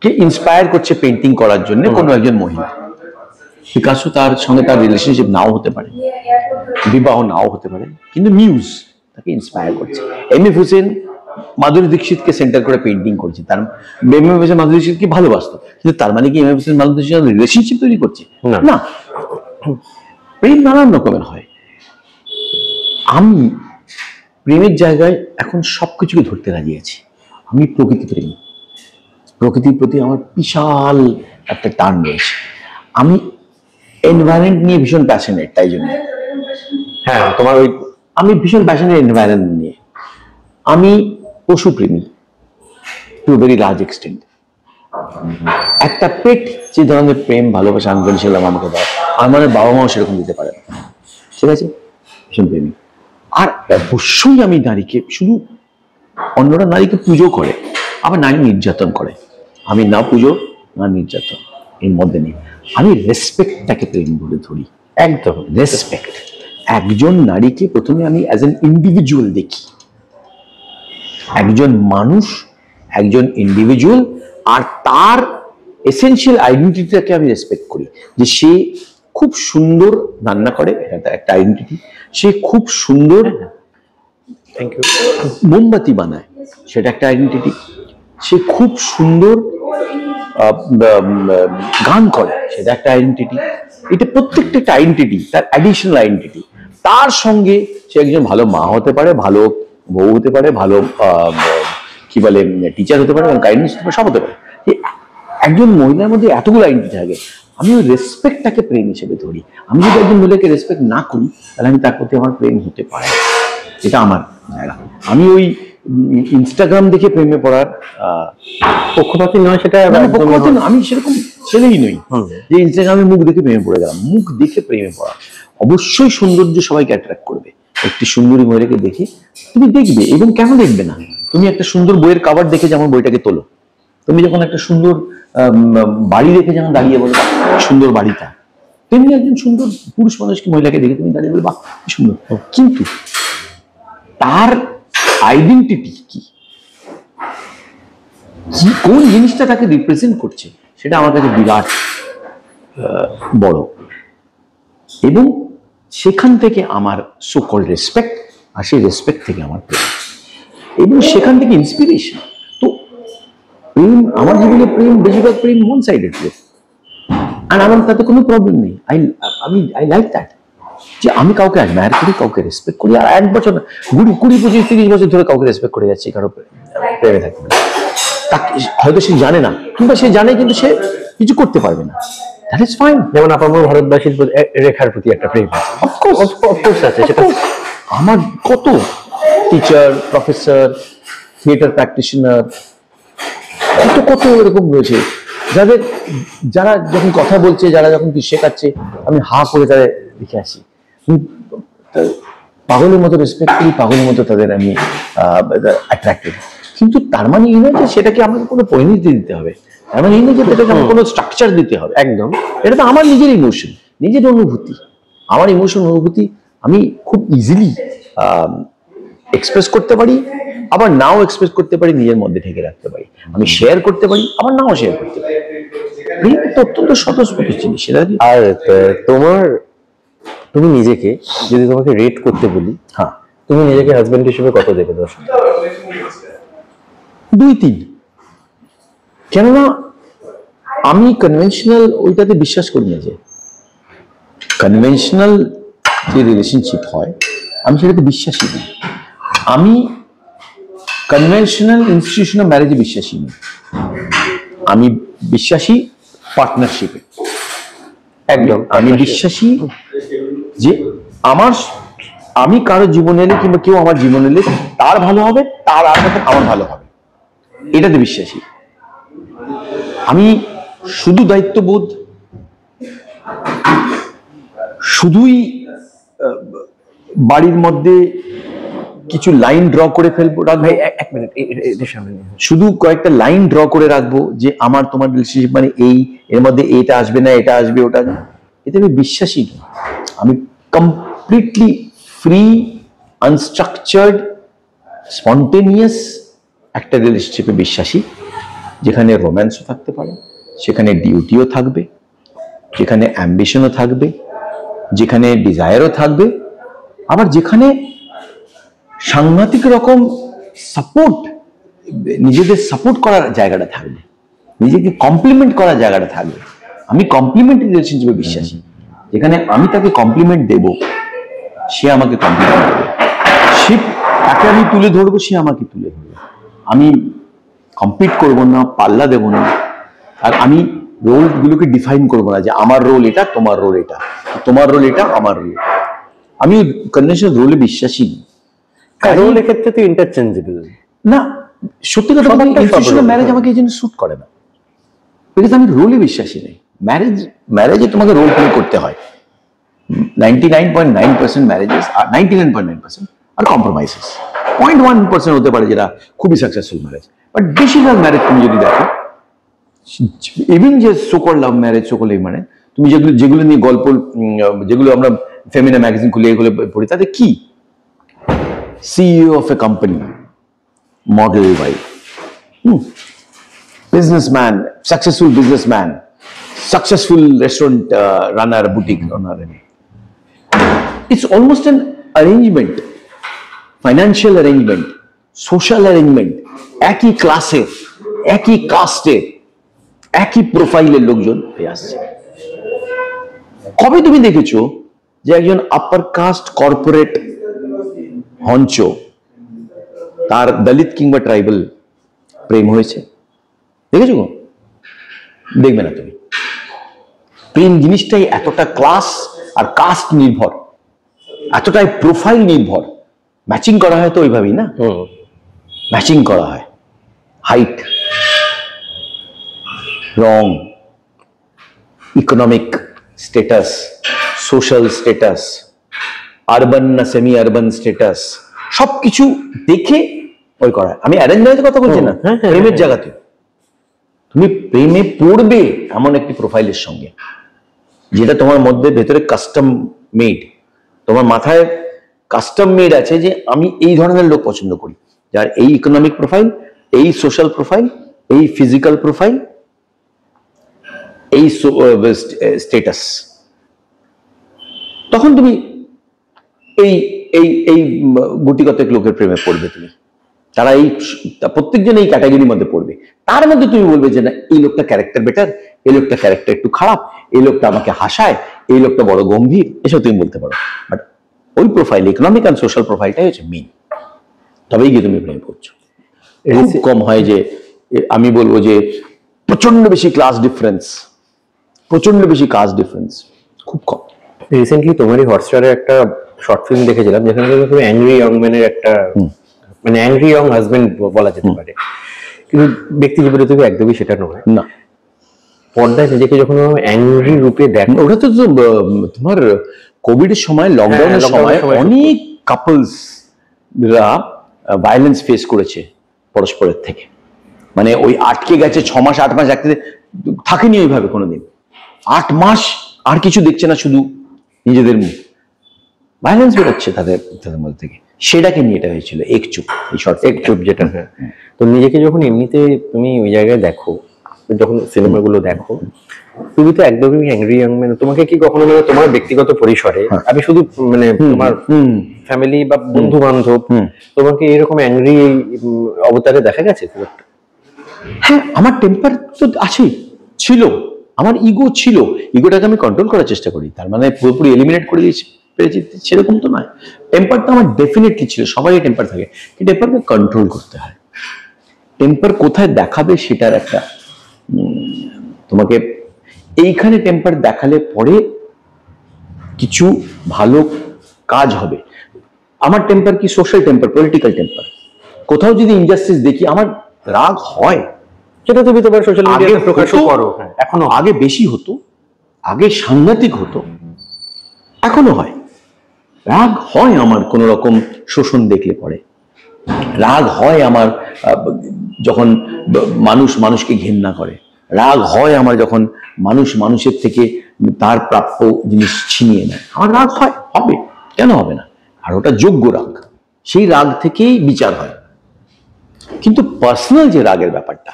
কে ইন্সপায়ার করছে পেন্টিং করার জন্য কোনো একজন মহিলা। পিকাসো তার সঙ্গে তার রিলেশনশিপ নাও হতে পারে, বিবাহ নাও হতে পারে, কিন্তু মিউজ তাকে ইন্সপায়ার করছে। এম এফ হোসেন মাধুরী দীক্ষিতকে সেন্টার করে পেন্টিং করছে, তার এম এফ হোসেন মাধুরী দীক্ষিতকে ভালোবাসতো, কিন্তু তার মানে কি M F Hossain Madhuri Dixit relationship তৈরি করছে? না। প্রেম নানান রকমের হয়। আমি প্রেমের জায়গায় এখন সবকিছুকে ধরতে রাজি আছি। আমি প্রকৃতি প্রেমী, প্রকৃতির প্রতি আমার বিশাল একটা টান রয়েছে। আমি এনভায়রনমেন্ট নিয়ে ভীষণ প্যাশনেট, তাই জন্য হ্যাঁ, তোমার ওই আমি ভীষণ প্যাশনেট এনভায়রনমেন্ট নিয়ে। আমি পশুপ্রেমী টু ভেরি লার্জ এক্সটেন্ট। একটা পেট যে ধরনের প্রেম ভালোবাসা আনকন্ডিশনাল আমাকে দেয়, আমার বাবা মাও সেরকম দিতে পারে না, ঠিক আছে? ভীষণ প্রেমী। আর অবশ্যই আমি নারীকে, শুধু অন্যরা নারীকে পুজো করে, আবার নারী নির্যাতন করে। আমি না পুজো না নির্যাতন, এর মধ্যে নেই। আমি রেসপেক্টটাকে প্রেম বলে ধরি। একদম রেসপেক্ট। একজন নারীকে প্রথমে আমি অ্যাজ এন ইন্ডিভিজুয়াল দেখি, একজন মানুষ, একজন ইন্ডিভিজুয়াল, আর তার এসেনশিয়াল আইডেন্টিটিটাকে আমি রেসপেক্ট করি। যে সে খুব সুন্দর রান্না করে, এটা একটা আইডেন্টিটি। সে খুব সুন্দর থ্যাংক ইউ মোমবাতি বানায়, সেটা একটা আইডেন্টিটি। সে খুব সুন্দর গান করে, সেটা একটা আইডেন্টিটি। এটা প্রত্যেকটা একটা আইডেন্টিটি, তার অ্যাডিশনাল আইডেন্টিটি। তার সঙ্গে সে একজন ভালো মা হতে পারে, ভালো বউ হতে পারে, ভালো কি বলে টিচার হতে পারে, গাইডেন্স হতে পারে, সব হতে পারে। একজন মহিলার মধ্যে এতগুলো আইডেন্টিটি থাকে। আমি ওই রেসপেক্টটাকে প্রেম হিসেবে ধরি। আমি যদি একজন মহিলাকে রেসপেক্ট না করি, তাহলে আমি তার প্রতি আমার প্রেম হতে পারে, এটা আমার জায়গা। আমি ওই ইনস্টাগ্রাম দেখে প্রেমে পড়ার পক্ষপাতী নয়, সেটা পক্ষপাতী না, আমি সেরকম ছেলেই নই যে ইনস্টাগ্রামে মুখ দেখে প্রেমে পড়ে গেলাম। মুখ দেখে প্রেমে পড়া, অবশ্যই সৌন্দর্য সবাইকে অ্যাট্রাক্ট করবে। একটি সুন্দরী মহিলাকে দেখে তুমি দেখবে, এবং কেন দেখবে না? তুমি একটা সুন্দর বইয়ের কাভার দেখে যেমন বইটাকে তোলো, তুমি যখন একটা সুন্দর বাড়ি দেখে যেমন দাঁড়িয়ে বলো সুন্দর বাড়িটা, তেমনি একজন সুন্দর পুরুষ মানুষকে, মহিলাকে দেখে তুমি দাঁড়িয়ে বলো বাহ কি সুন্দর। কিন্তু তার আইডেন্টিটি কি, কোন জিনিসটা তাকে রিপ্রেজেন্ট করছে, সেটা আমার কাছে বিরাট বড়। এবং সেখান থেকে আমার সো কল্ড রেসপেক্ট, আর সেই রেসপেক্ট থেকে আমার প্রেম, এবং সেখান থেকে ইন্সপিরেশন। তো প্রেম, আমার জীবনে প্রেম, বেশিরভাগ প্রেম ওয়ান সাইডেড প্রেম, আর আমার তাতে কোনো প্রবলেম নেই। আই লাইক দ্যাট, যে আমি কাউকে অ্যাডমায়ার করি, কাউকে রেসপেক্ট করি, আর 1 বছর 20, 25, 30 বছর ধরে কাউকে রেসপেক্ট করে যাচ্ছি, কারো প্রেমে থাকবে না। হয়তো সে জানে না, কিংবা সে জানে কিন্তু সে কিছু করতে পারবে না, দ্যাট ইজ ফাইন। যেমন আপামর ভারতবাসীর রেখার প্রতি একটা প্রেম আছে, অফকোর্স আছে। সেটা আমার কত টিচার, প্রফেসর, থিয়েটার প্র্যাকটিশনার, কত এরকম রয়েছে, যারা যখন কথা বলছে, যারা যখন কিছু শেখাচ্ছে, আমি হা করে তাদের দেখে আসি, পাগলের মতো রেসপেক্ট করি, পাগলের মতো তাদের আমি অ্যাট্রাক্টেড। কিন্তু তার মানে এই নয় যে সেটাকে আমাকে কোনো পরিণতি দিতে হবে, তার মানে এই নয় যে এটাকে আমার কোনো স্ট্রাকচার দিতে হবে। একদম, এটা তো আমার নিজের ইমোশন, নিজের অনুভূতি। আমার ইমোশন, অনুভূতি আমি খুব ইজিলি এক্সপ্রেস করতে পারি, আবার নাও এক্সপ্রেস করতে পারি, নিজের মধ্যে ঢেকে রাখতে পারি। আমি শেয়ার করতে পারি, আবার নাও শেয়ার করতে পারি। এই তো অত্যন্ত স্বতঃস্ফূর্ত জিনিস। সেটা আর তুমি নিজেকে যদি তোমাকে রেট করতে বলি, হ্যাঁ, তুমি নিজেকে হাজবেন্ড হিসেবে কত দেবে? 10? 2-3। কেননা আমি কনভেনশনাল ওইটাতে বিশ্বাস করি না। যে কনভেনশনাল যে রিলেশনশিপ হয়, আমি সেটাতে বিশ্বাসী নই। আমি কনভেনশনাল ইনস্টিটিউশন অফ ম্যারেজে বিশ্বাসী নই। আমি বিশ্বাসী পার্টনারশিপে। একদম, আমি বিশ্বাসী যে আমি কারো জীবনে এলে, কিংবা কেউ আমার জীবনে এলে, তার ভালো হবে, তার আর আমার ভালো হবে, এটাতে বিশ্বাসী। আমি শুধু দায়িত্ববোধ, শুধুই বাড়ির মধ্যে কিছু লাইন ড্র করে ফেলবো, ভাই 1 মিনিট, শুধু কয়েকটা লাইন ড্র করে রাখবো যে আমার তোমার রিলেশনশিপ মানে এই, এর মধ্যে এটা আসবে না, এটা আসবে, ওটা, এতে আমি বিশ্বাসী নই। আমি কমপ্লিটলি ফ্রি, আনস্ট্রাকচার্ড, স্পন্টেনিয়াস একটা রিলেশনশিপে বিশ্বাসী, যেখানে রোম্যান্সও থাকতে পারে, সেখানে ডিউটিও থাকবে, যেখানে অ্যাম্বিশনও থাকবে, যেখানে ডিজায়ারও থাকবে, আবার যেখানে সাংঘাতিক রকম সাপোর্ট, নিজেদের সাপোর্ট করার জায়গাটা থাকবে, নিজেকে কমপ্লিমেন্ট করার জায়গাটা থাকবে। আমি কমপ্লিমেন্টারি রিলেশনশিপে বিশ্বাসী, যেখানে আমি তাকে কমপ্লিমেন্ট দেব, সে আমাকে কমপ্লিমেন্ট দেবে। তাকে আমি তুলে ধরবো, সে আমাকে তুলে ধরবে। আমি কম্পিট করব না, পাল্লা দেব না, আর আমি রোল গুলোকে ডিফাইন করবো না যে আমার রোল এটা, তোমার রোল এটা, তোমার রোল এটা, আমার রোল। আমি কনভেনশনাল রোলে বিশ্বাসী নই। রোল ক্ষেত্রে তো ইন্টারচেঞ্জেবল না, সত্যি কথা বলতে ইনস্টিটিউশনাল ম্যারেজ আমাকে এই জন্য স্যুট করে না, বিকজ আমি রোলে বিশ্বাসী নেই। ম্যারেজে তোমাকে রোল প্লে করতে হয়। 99.9% ম্যারেজেস আর 99.9% আর কম্প্রোমাইজেস, 0.1% হতে পারে যেটা খুবই সাকসেসফুল ম্যারেজ। বাট বেশিরভাগ ম্যারেজ তুমি যদি দেখো, ইভেন যে সোকল লাভ ম্যারেজ, সোকল এই মানে তুমি যেগুলো নিয়ে গল্প, যেগুলো আমরা ফেমিনা ম্যাগাজিন খুলে এগুলো পড়ি, তাতে কি CEO of a company, model wife, businessman, successful businessman, successful restaurant runner, boutique runner. It's almost an arrangement, financial arrangement, social arrangement. একই ক্লাসে, একই কাস্টে, একই প্রোফাইলের লোকজন হয়ে আসছে। কবে তুমি দেখেছো যে একজন আপার কাস্ট কর্পোরেট হঞ্চ তার দলিত কিংবা ট্রাইবাল প্রেম হয়েছে? দেখেছো গো? দেখবে না তুমি। প্রেম জিনিসটাই এতটা ক্লাস আর কাস্ট নির্ভর, এতটাই প্রোফাইল নির্ভর। ম্যাচিং করা হয় তো ওইভাবেই না, ম্যাচিং করা হয় হাইট, রং, economic status, social status, urban না সেমি আরবান স্ট্যাটাস, সবকিছু দেখে ওই করা হয়। আমি অ্যারেঞ্জ ম্যারেজের কথা বলছি না, প্রেমের জায়গাতে তুমি প্রেমে পড়বে এমন একটি প্রোফাইলের সঙ্গে, যেটা তোমার মধ্যে ভেতরে কাস্টম মেড, তোমার মাথায় কাস্টম মেড আছে যে আমি এই ধরনের লোক পছন্দ করি, যার এই ইকোনমিক প্রোফাইল, এই সোশ্যাল প্রোফাইল, এই ফিজিক্যাল প্রোফাইল, এই স্ট্যাটাস। তখন তুমি এই এই এই গুটিকতক লোকের প্রেমে পড়বে তুমি। তারা এই প্রত্যেকজন এই ক্যাটাগরির মধ্যে পড়বে। তার মধ্যে তুমি বলবে যে না, এই লোকটা ক্যারেক্টার বেটার, এই লোকটা ক্যারেক্টার একটু খারাপ, এই লোকটা আমাকে হাসায়, এই লোকটা বড় গম্ভীর, এসব তুমি বলতে পারো। বাট ওই প্রোফাইল, ইকোনমিক অ্যান্ড সোশ্যাল প্রোফাইলটাই হচ্ছে মেইন। তবেই গিয়ে তুমি প্রেমে পড়ছো। খুব কম হয় যে আমি বলবো যে প্রচন্ড বেশি ক্লাস ডিফারেন্স, প্রচন্ড বেশি কাস্ট ডিফারেন্স, খুব কম। রিসেন্টলি তোমারই হটস্টারে একটা শর্ট ফিল্ম দেখেছিলাম, যেখানে তুমি অ্যাংরি ইয়ং ম্যানের একটা, মানে অ্যাংরি ইয়ং হাজবেন্ড বলা যেতে পারে, কিন্তু ব্যক্তি জীবনে তুমি একদমই সেটা নয়। না, পর্দায় নিজেকে যখন অ্যাংরি রূপে দেখো, ওটা তো তোমার কোভিড এর সময়, লকডাউনের সময় অনেক কাপলসরা ভায়োলেন্স ফেস করেছে পরস্পরের থেকে। মানে ওই আটকে গেছে 6 মাস 8 মাস, একসাথে থাকেনি ওইভাবে কোনোদিন, 8 মাস আর কিছু দেখছে না, শুধু নিজেদের মুখ, ভায়োলেন্স বেরোচ্ছে তাদের মধ্যে থেকে। সেটাকে নিয়ে এটা হয়েছিল একচুপ, এই শর্ট একচুপ যেটা। হ্যাঁ, তো নিজেকে যখন এমনিতে তুমি ওই জায়গায় দেখো, যখন সিনেমাগুলো দেখো, তুমি তো একদমই অ্যাংরি ইয়াং ম্যান। তোমাকে কি কখনো, মানে তোমার ব্যক্তিগত পরিসরে, আমি শুধু মানে তোমার ফ্যামিলি বা বন্ধু বান্ধব, তোমাকে এরকম অ্যাংরি অবতারে দেখা গেছে? হ্যাঁ, আমার টেম্পার তো আছেই, ছিল, আমার ইগো ছিল, ইগোটাকে আমি কন্ট্রোল করার চেষ্টা করি, তার মানে পুরোপুরি এলিমিনেট করে দিয়েছি পেরেছি সেরকম তো নয়। টেম্পারটা আমার ডেফিনেটলি ছিল, সবারই টেম্পার থাকে, কিন্তু টেম্পারকে কন্ট্রোল করতে হয়। টেম্পার কোথায় দেখাবে সেটার একটা, তোমাকে এইখানে টেম্পার দেখালে পরে কিছু ভালো কাজ হবে। আমার টেম্পার কি সোশ্যাল টেম্পার, পলিটিক্যাল টেম্পার। কোথাও যদি ইনজাস্টিস দেখি আমার রাগ হয়, সেটা তুমি তোমার সোশ্যাল মিডিয়াতে প্রকাশ করো। এখনো, আগে বেশি হতো, আগে সাংঘাতিক হতো, এখনো হয়। রাগ হয় আমার কোন রকম শোষণ দেখলে পরে, রাগ হয় আমার যখন মানুষ মানুষকে ঘেন্না করে, রাগ হয় আমার যখন মানুষ মানুষের থেকে তার প্রাপ্য জিনিস ছিনিয়ে নেয়, আমার রাগ হয়, হবে, কেন হবে না? আর ওটা যোগ্য রাগ, সেই রাগ থেকেই বিচার হয়। কিন্তু পার্সোনাল যে রাগের ব্যাপারটা,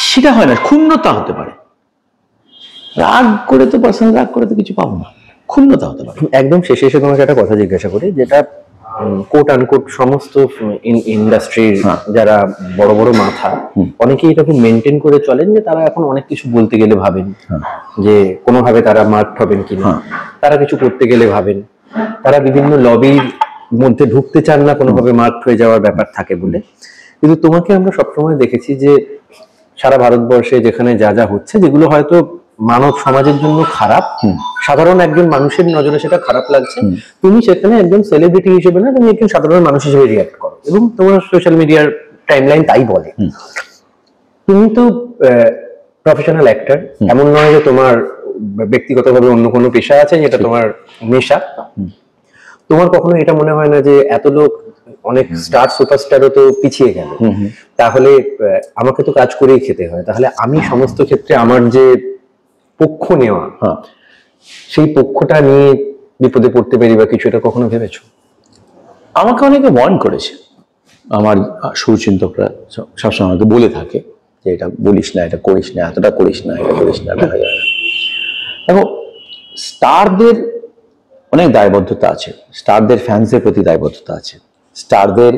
সেটা হয় না। ক্ষুণ্ণতা হতে পারে, রাগ করে তো, পার্সোনাল রাগ করে তো কিছু পাবো না, ক্ষুণ্ণতা হতে পারে। একদম শেষে এসে তোমাকে একটা কথা জিজ্ঞাসা করি, যেটা কোট আনকোট সমস্ত ইন্ডাস্ট্রির যারা বড় বড় মাথা, অনেকেই এটাকে মেনটেন করে চলেন যে তারা এখন অনেক কিছু বলতে গেলে ভাবেন যে কোনোভাবে তারা মার্কড হবেন কিনা, তারা কিছু করতে গেলে ভাবেন, তারা বিভিন্ন লবির মধ্যে ঢুকতে চান না, কোনোভাবে মার্ক হয়ে যাওয়ার ব্যাপার থাকে বলে। কিন্তু তোমাকে আমরা সবসময় দেখেছি যে সারা ভারতবর্ষে যেখানে যা যা হচ্ছে, যেগুলো হয়তো মানব সমাজের জন্য খারাপ, সাধারণ একজন মানুষের নজরে সেটা খারাপ লাগছে, তুমি সেখানে একজন সেলিব্রিটি হিসেবে না, তুমি একজন সাধারণ মানুষ হিসেবে রিয়াক্ট করো, এবং তোমার সোশ্যাল মিডিয়ার টাইমলাইন তাই বলে। তুমি তো প্রফেশনাল অ্যাক্টর, এমন নয় যে তোমার ব্যক্তিগতভাবে অন্য কোনো পেশা আছে যেটা তোমার নেশা। তোমার কখনো এটা মনে হয় না যে এত লোক, অনেক স্টার সুপারস্টারও তো পিছিয়ে গেল, তাহলে আমাকে তো কাজ করেই খেতে হয়, তাহলে আমি সমস্ত ক্ষেত্রে আমার যে পক্ষ নেওয়া, সেই পক্ষটা নিয়ে বিপদে পড়তে পারি বা কিছু, এটা কখনো ভেবেছো? আমাকে অনেকে ওয়ার্ন করেছে, আমার সুচিন্তকরা সবসময় আমাকে বলে থাকে যে এটা বলিস না, এটা করিস না, এতটা করিস না, এটা করিস না, দেখা যায় না। দেখো, স্টারদের অনেক দায়বদ্ধতা আছে, স্টারদের ফ্যান্সের প্রতি দায়বদ্ধতা আছে, স্টারদের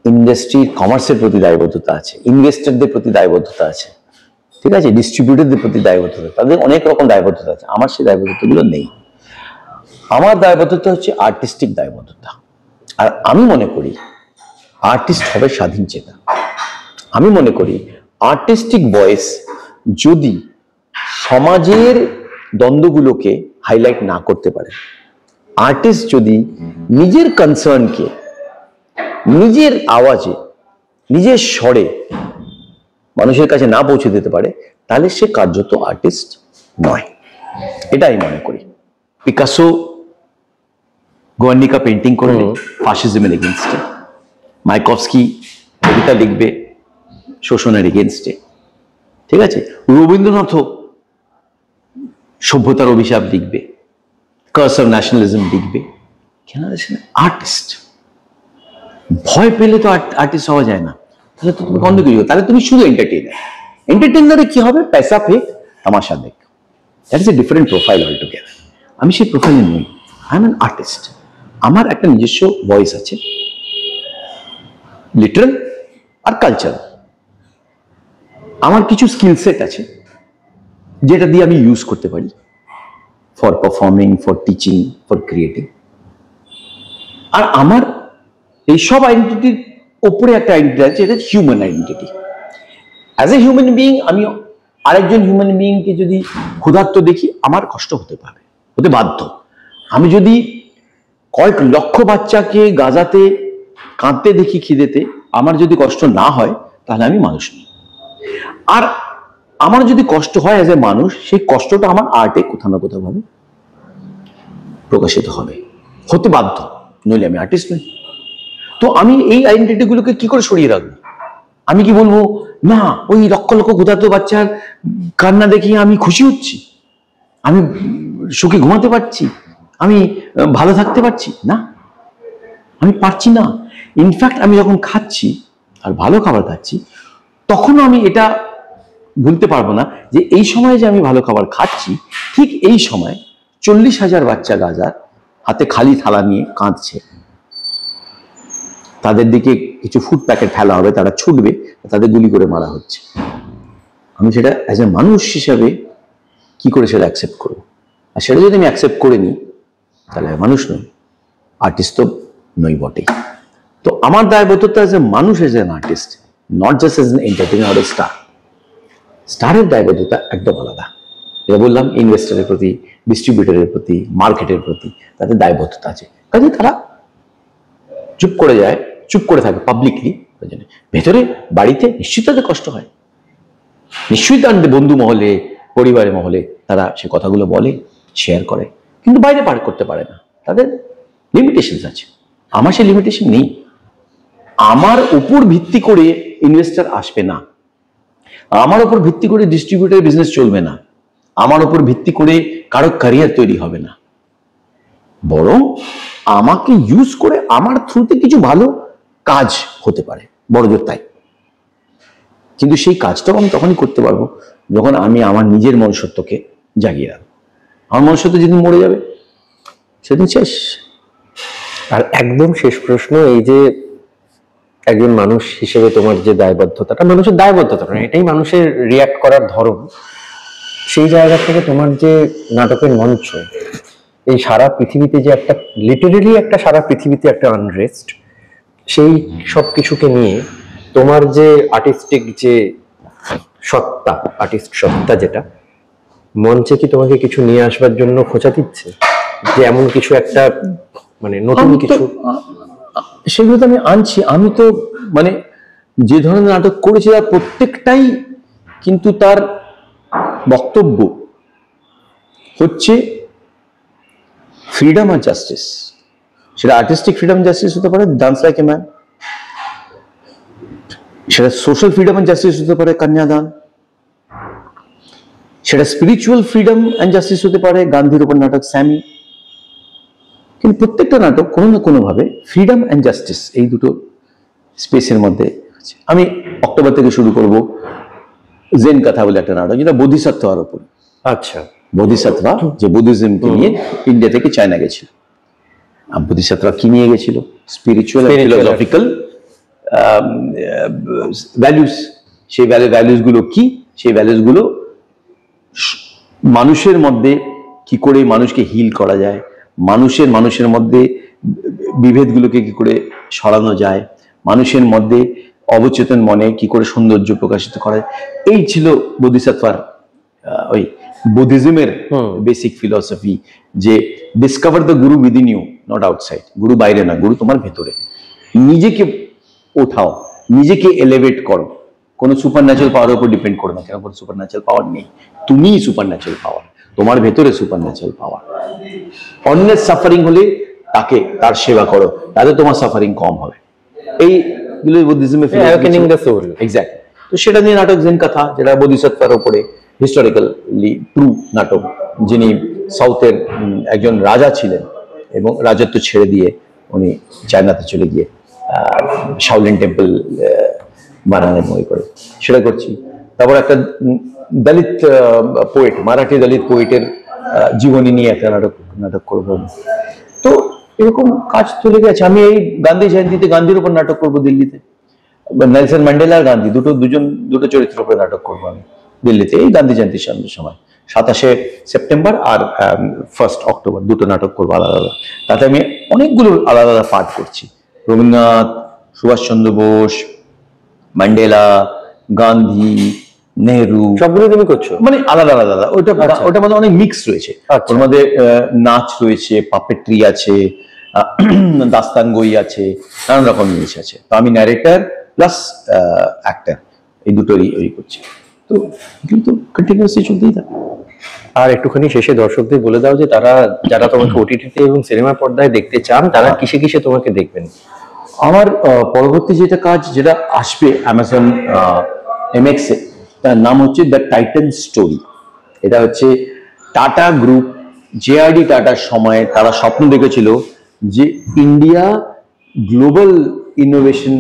ইন্ডাস্ট্রির কমার্সের প্রতি দায়বদ্ধতা আছে, ইনভেস্টরদের প্রতি দায়বদ্ধতা আছে, ঠিক আছে, ডিস্ট্রিবিউটরদের প্রতি দায়বদ্ধতা, তাদের অনেক রকম দায়বদ্ধতা আছে। আমার সেই দায়বদ্ধতাগুলো নেই। আমার দায়বদ্ধতা হচ্ছে আর্টিস্টিক দায়বদ্ধতা। আর আমি মনে করি আর্টিস্ট হবে স্বাধীন চেতা। আমি মনে করি আর্টিস্টিক ভয়েস যদি সমাজের দ্বন্দ্বগুলোকে হাইলাইট না করতে পারে, আর্টিস্ট যদি নিজের কনসার্নকে নিজের আওয়াজে, নিজের স্বরে মানুষের কাছে না পৌঁছে দিতে পারে, তাহলে সে কার্যত আর্টিস্ট নয়। এটা আমি মনে করি। পিকাসো গোয়ার্নিকা পেন্টিং করবে ফাসিজমের এগেনস্টে, মাইকভস্কি কবিতা লিখবে শোষণের এগেনস্টে, ঠিক আছে, রবীন্দ্রনাথও সভ্যতার অভিশাপ লিখবে, কার্স অফ ন্যাশনালিজম লিখবে। কেন? আর্টিস্ট। ভয় পেলে তো আর্টিস্ট হওয়া যায় না, তাহলে তো তুমি বন্ধ করিও, তাহলে তুমি শুধু এন্টারটেইনার। এন্টারটেইনারে কি হবে? পয়সা ফেক, তামাশা দেখ। That is a different profile all together. আমি সেই প্রোফাইলে নই, আই এম অ্যান আর্টিস্ট। আমার একটা নিজস্ব ভয়েস আছে, লিটারাল আর কালচারাল। আমার কিছু স্কিল সেট আছে যেটা দিয়ে আমি ইউজ করতে পারি for performing, for teaching, for creating. আর আমার এই সব আইডেন্টিটির ওপরে একটা আইডেন্টিটি আছে, এটা human identity. As a human being আমি আরেকজন হিউম্যান বিইংকে যদি ক্ষুধার্ত দেখি, আমার কষ্ট হতে বাধ্য। আমি যদি কয়েক লক্ষ বাচ্চাকে গাজাতে কাঁদতে দেখি খিদেতে, আমার যদি কষ্ট না হয়, তাহলে আমি মানুষ নই। আর আমার যদি কষ্ট হয় অ্যাজ এ মানুষ, সেই কষ্টটা আমার আর্টে কোথাও না কোথাও ভাবে প্রকাশিত হতে বাধ্য, নইলে আমি আর্টিস্ট নই। তো আমি এই আইডেন্টিটিগুলোকে কি করে সরিয়ে রাখবো? আমি কি বলবো না, ওই লক্ষ লক্ষ ক্ষুধার্ত বাচ্চার কান্না দেখি আমি খুশি হচ্ছি, আমি সুখে ঘুমাতে পারছি, আমি ভালো থাকতে পারছি? না, আমি পারছি না। ইনফ্যাক্ট আমি যখন খাচ্ছি আর ভালো খাবার খাচ্ছি, তখনও আমি এটা ভুলতে পারবো না যে এই সময় যে আমি ভালো খাবার খাচ্ছি, ঠিক এই সময় 40,000 বাচ্চা গাজার হাতে খালি থালা নিয়ে কাঁদছে, তাদের দিকে কিছু ফুড প্যাকেট ফেলা হবে, তারা ছুটবে, তাদের গুলি করে মারা হচ্ছে। আমি সেটা অ্যাজ এ মানুষ হিসাবে কি করে সেটা অ্যাকসেপ্ট করবো? আর সেটা যদি আমি অ্যাকসেপ্ট করে নিই, তাহলে মানুষ নই, আর্টিস্ট তো নই বটেই। তো আমার দায়বদ্ধতা অ্যাজ এ মানুষ, age N artist, not just age N entertainer or star. স্টারের দায়বদ্ধতা একদম আলাদা। যেটা বললাম, ইনভেস্টরের প্রতি, ডিস্ট্রিবিউটরের প্রতি, মার্কেটের প্রতি তাদের দায়বদ্ধতা আছে। কাজে তারা চুপ করে যায়, চুপ করে থাকে পাবলিকলি। ভেতরে বাড়িতে নিশ্চিত তাদের কষ্ট হয়, নিশ্চয়ই তাদের বন্ধু মহলে, পরিবারের মহলে তারা সে কথাগুলো বলে, শেয়ার করে, কিন্তু বাইরে পার করতে পারে না। তাদের লিমিটেশন আছে। আমার সেই লিমিটেশন নেই। আমার উপর ভিত্তি করে ইনভেস্টর আসবে না, আমার উপর ভিত্তি করে ডিস্ট্রিবিউটর বিজনেস চলবে না, আমার উপর ভিত্তি করে কারো ক্যারিয়ার তৈরি হবে না। বরং আমাকে ইউজ করে আমার থ্রুতে কিছু ভালো কাজ হতে পারে, বড়জোর তাই। কিন্তু সেই কাজটাও আমি তখনই করতে পারবো যখন আমি আমার নিজের মনুষ্যত্বকে জাগিয়ে রাখবো। আমার মনুষ্যত্ব যেদিন মরে যাবে, সেদিন শেষ। আর একদম শেষ প্রশ্ন, এই যে একজন মানুষ হিসেবে তোমার যে দায়বদ্ধতাটা, মানুষের দায়বদ্ধতা নয়, এটাই মানুষের রিয়াক্ট করার ধরন, সেই জায়গা থেকে তোমার যে নাটকের মঞ্চ, এই সারা পৃথিবীতে যে একটা লিটারেলি একটা সারা পৃথিবীতে একটা আনরেস্ট, সেই সব কিছুকে নিয়ে তোমার যে আর্টিস্টিক যে সত্তা, আর্টিস্ট সত্তা, যেটা মঞ্চে কি তোমাকে কিছু নিয়ে আসবার জন্য খোঁচা দিচ্ছে, যে এমন কিছু একটা মানে নতুন আমি তো কিছু? সেগুলো তো আমি আনছি। আমি তো মানে যে ধরনের নাটক করেছি তার প্রত্যেকটাই কিন্তু তার বক্তব্য হচ্ছে ফ্রিডম আর জাস্টিস। সেটা আর্টিস্টিক ফ্রিডম জাস্টিস হতে পারে ডান্স লাইক এ ম্যান, সেটা সোশ্যাল ফ্রিডম অ্যান্ড জাস্টিস হতে পারে কন্যাদান, সেটা স্পিরিচুয়াল ফ্রিডম অ্যান্ড জাস্টিস হতে পারে গান্ধীর উপর নাটক স্যামি। কিন্তু প্রত্যেকটা নাটক কোনো না কোনো ভাবে ফ্রিডম অ্যান্ড জাস্টিস এই দুটো স্পেসের মধ্যে আছে। আমি অক্টোবর থেকে শুরু করব জেন কথা বলে একটা নাটক, যেটা বোধিসত্ত্বার উপর। আচ্ছা, বোধিসত্ত্বা যে বুদ্ধিজমকে নিয়ে ইন্ডিয়া থেকে চায়না গেছিল। বোধিসত্ত্বা কি নিয়ে গেছিল? Spiritual philosophical values. সেই ভ্যালুসগুলো কি? সেই ভ্যালুসগুলো মানুষের মধ্যে কি করে মানুষকে হিল করা যায়, মানুষের মধ্যে বিভেদগুলোকে কি করে সরানো যায়, মানুষের মধ্যে অবচেতন মনে কি করে সৌন্দর্য প্রকাশিত করা যায়। এই ছিল বোধিসত্ত্বার ওই বুদ্ধিজমের বেসিক ফিলসফি, যে discover the Guru within you, not outside. গুরু বাইরে না, গুরু তোমার ভেতরে। নিজেকে ওঠাও, নিজেকে এলিভেট করো। কোনো সুপার ন্যাচারাল পাওয়ারের উপর ডিপেন্ড করো না, কেন কোনো সুপার ন্যাচারাল পাওয়ার নেই। তুমিই সুপার ন্যাচারাল পাওয়ার, তোমার ভেতরে সুপার ন্যাচারাল পাওয়ার। অন্যের সাফারিং হলে তাকে তার সেবা করো, তাতে তোমার সাফারিং কম হবে। এইগুলো বুদ্ধিজমের অ্যাওয়েকেনিং দ্য সোল। এক্স্যাক্টলি। তো সেটা নিয়ে নাটক জেন কথা, যেটা বোধিসত্ত্বার উপরে হিস্টোরিক্যালি ট্রু নাটক। যিনি সাউথের একজন রাজা ছিলেন এবং রাজত্ব ছেড়ে দিয়ে উনি চায়নাতে চলে গিয়ে শাওলিন টেম্পল বানানোর মনে করে, সেটা করছি। তারপর একটা দলিত পোয়েট, মারাঠি দলিত পোয়েটের জীবনী নিয়ে একটা নাটক করব। তো এরকম কাজ চলে গেছে। আমি এই গান্ধী জয়ন্তীতে গান্ধীর উপর নাটক করব দিল্লিতে। নেলসন ম্যান্ডেলা আর গান্ধী দুটো চরিত্রের উপরে নাটক করবো আমি দিল্লিতে এই গান্ধী জয়ন্তীর সময়। 27শে সেপ্টেম্বর আর 1 অক্টোবর দুটো নাটক করবো আলাদা আলাদা। তাতে আমি অনেকগুলো আলাদা আলাদা পাঠ করছি। রবীন্দ্রনাথ, সুভাষচন্দ্র বোস, ম্যান্ডেলা, গান্ধী, নেহরু, সবগুলো তুমি করছো মানে আলাদা আলাদা। ওটার মধ্যে অনেক মিক্স রয়েছে। ওর মধ্যে নাচ রয়েছে, পাপেট্রি আছে, দাস্তান গই আছে, নানান রকম জিনিস আছে। তো আমি ন্যারেটর প্লাস অ্যাক্টর এই দুটোরই করছি। তো এগুলো তো কন্টিনিউয়াসলি চলতেই থাকে। আর একটুখানি শেষে দর্শকদের বলে দাও যে যারা তোমাকে ওটিটিতে এবং সিনেমা পর্দায় দেখতে চান, তারা কিসে কিসে তোমাকে দেখবেন? আমার পরবর্তী কাজ যেটা আসবে অ্যামাজন MX এ, তার নাম হচ্ছে দ্য টাইটান স্টোরি। এটা হচ্ছে টাটা গ্রুপ, JRD টাটার সময় তারা স্বপ্ন দেখেছিল যে ইন্ডিয়া গ্লোবাল ইনোভেশন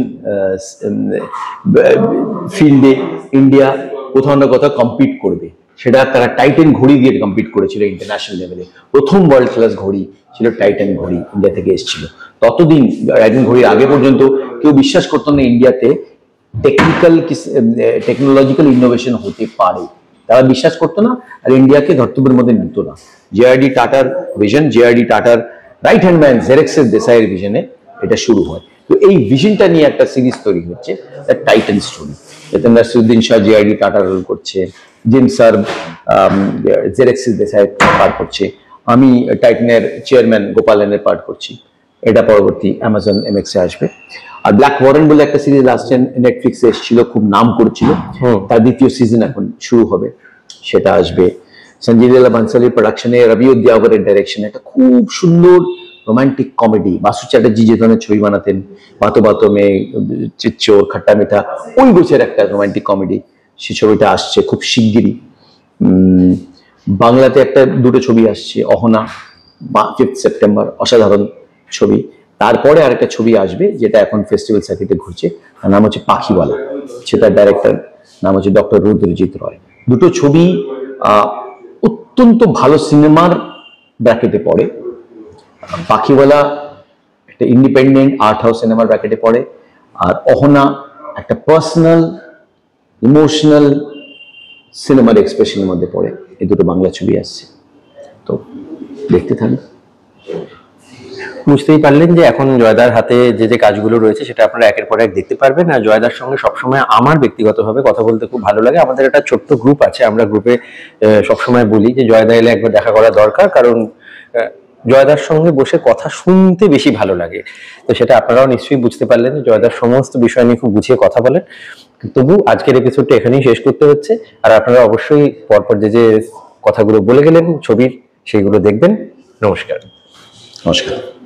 ফিল্ডে ইন্ডিয়া কোথাও না কোথাও কম্পিট করবে। সেটা তারা টাইটান ঘড়ি দিয়ে কম্পিট করেছিল ইন্টারন্যাশনাল লেভেলে। প্রথম ওয়ার্ল্ড ক্লাস ঘড়ি ছিল টাইটান ঘড়ি, ইন্ডিয়া থেকে এসেছিল। ততদিন টাইটান ঘড়ির আগে পর্যন্ত কেউ বিশ্বাস করতো না ইন্ডিয়াতে টেকনোলজিক্যাল ইনোভেশন হতে পারে, তারা বিশ্বাস করতো না, আর ইন্ডিয়াকে ধর্তব্যের মধ্যে নিত না। JRD টাটার ভিশন, JRD টাটার রাইট হ্যান্ড ম্যান জেরেক্সের দেসাইয়ের ভিশনে এটা শুরু হয়। তো এই ভিশনটা নিয়ে একটা সিরিজ তৈরি হচ্ছে, দ্য টাইটান স্টোরি। এতে নাসিরুদ্দিন শাহ JRD টাটা রোল করছে, জেমস স্যার জেরেক্সের দেসাইয়ের পার্ট করছে, আমি টাইটানের চেয়ারম্যান গোপালনের পার্ট করছি। এটা পরবর্তী অ্যামাজন MX এ আসবে। আর ব্ল্যাক ওয়ারেন বলে একটা সিরিজ আসছে নেটফ্লিক্সে, এসেছিল, খুব নাম করেছিল, তার দ্বিতীয় সিজন এখন শুরু হবে, সেটা আসবে। সঞ্জয় লীলা বানসালির প্রোডাকশনে, রবি উদ্যাবরের ডাইরেকশনে একটা খুব সুন্দর রোমান্টিক কমেডি। বাসু চ্যাটার্জি যে ধরনের ছবি বানাতেন, বাতো বাতো মে, চিচ্চোর, খাট্টা মিঠা, ওই গোছের একটা রোমান্টিক কমেডি, সেই ছবিটা আসছে খুব শিগগিরই। বাংলাতে দুটো ছবি আসছে, অহনা 5 সেপ্টেম্বর, অসাধারণ ছবি। তারপরে আরেকটা ছবি আসবে যেটা এখন ফেস্টিভ্যাল সার্কিটে ঘুরছে, তার নাম হচ্ছে পাখিওয়ালা। সেটার ডাইরেক্টর নাম হচ্ছে ডক্টর রুদ্রজিৎ রয়। দুটো ছবি অত্যন্ত ভালো সিনেমার ব্র্যাকেটে পড়ে। পাখিওয়ালা একটা ইন্ডিপেন্ডেন্ট আর্ট হাউস সিনেমার ব্র্যাকেটে পড়ে, আর অহনা একটা পার্সোনাল ইমোশনাল সিনেমার এক্সপ্রেশনের মধ্যে পড়ে। এই দুটো বাংলা ছবি আসছে, তো দেখতে থাকুন। বুঝতেই পারলেন যে এখন জয়দার হাতে যে যে কাজগুলো রয়েছে সেটা আপনারা একের পর এক দেখতে পারবেন। আর জয়দার সঙ্গে সবসময় আমার ব্যক্তিগতভাবে কথা বলতে খুব ভালো লাগে। আমাদের একটা ছোট্ট গ্রুপ আছে, আমরা গ্রুপে সবসময় বলি যে জয়দা এলে একবার দেখা করা দরকার, কারণ জয়দার সঙ্গে বসে কথা শুনতে বেশি ভালো লাগে। তো সেটা আপনারাও নিশ্চয়ই বুঝতে পারলেন যে জয়দার সমস্ত বিষয় নিয়ে খুব গুছিয়ে কথা বলেন। তবু আজকের এপিসোডটা এখানেই শেষ করতে হচ্ছে। আর আপনারা অবশ্যই পরপর যে যে কথাগুলো বলে গেলেন ছবির, সেইগুলো দেখবেন। নমস্কার। নমস্কার।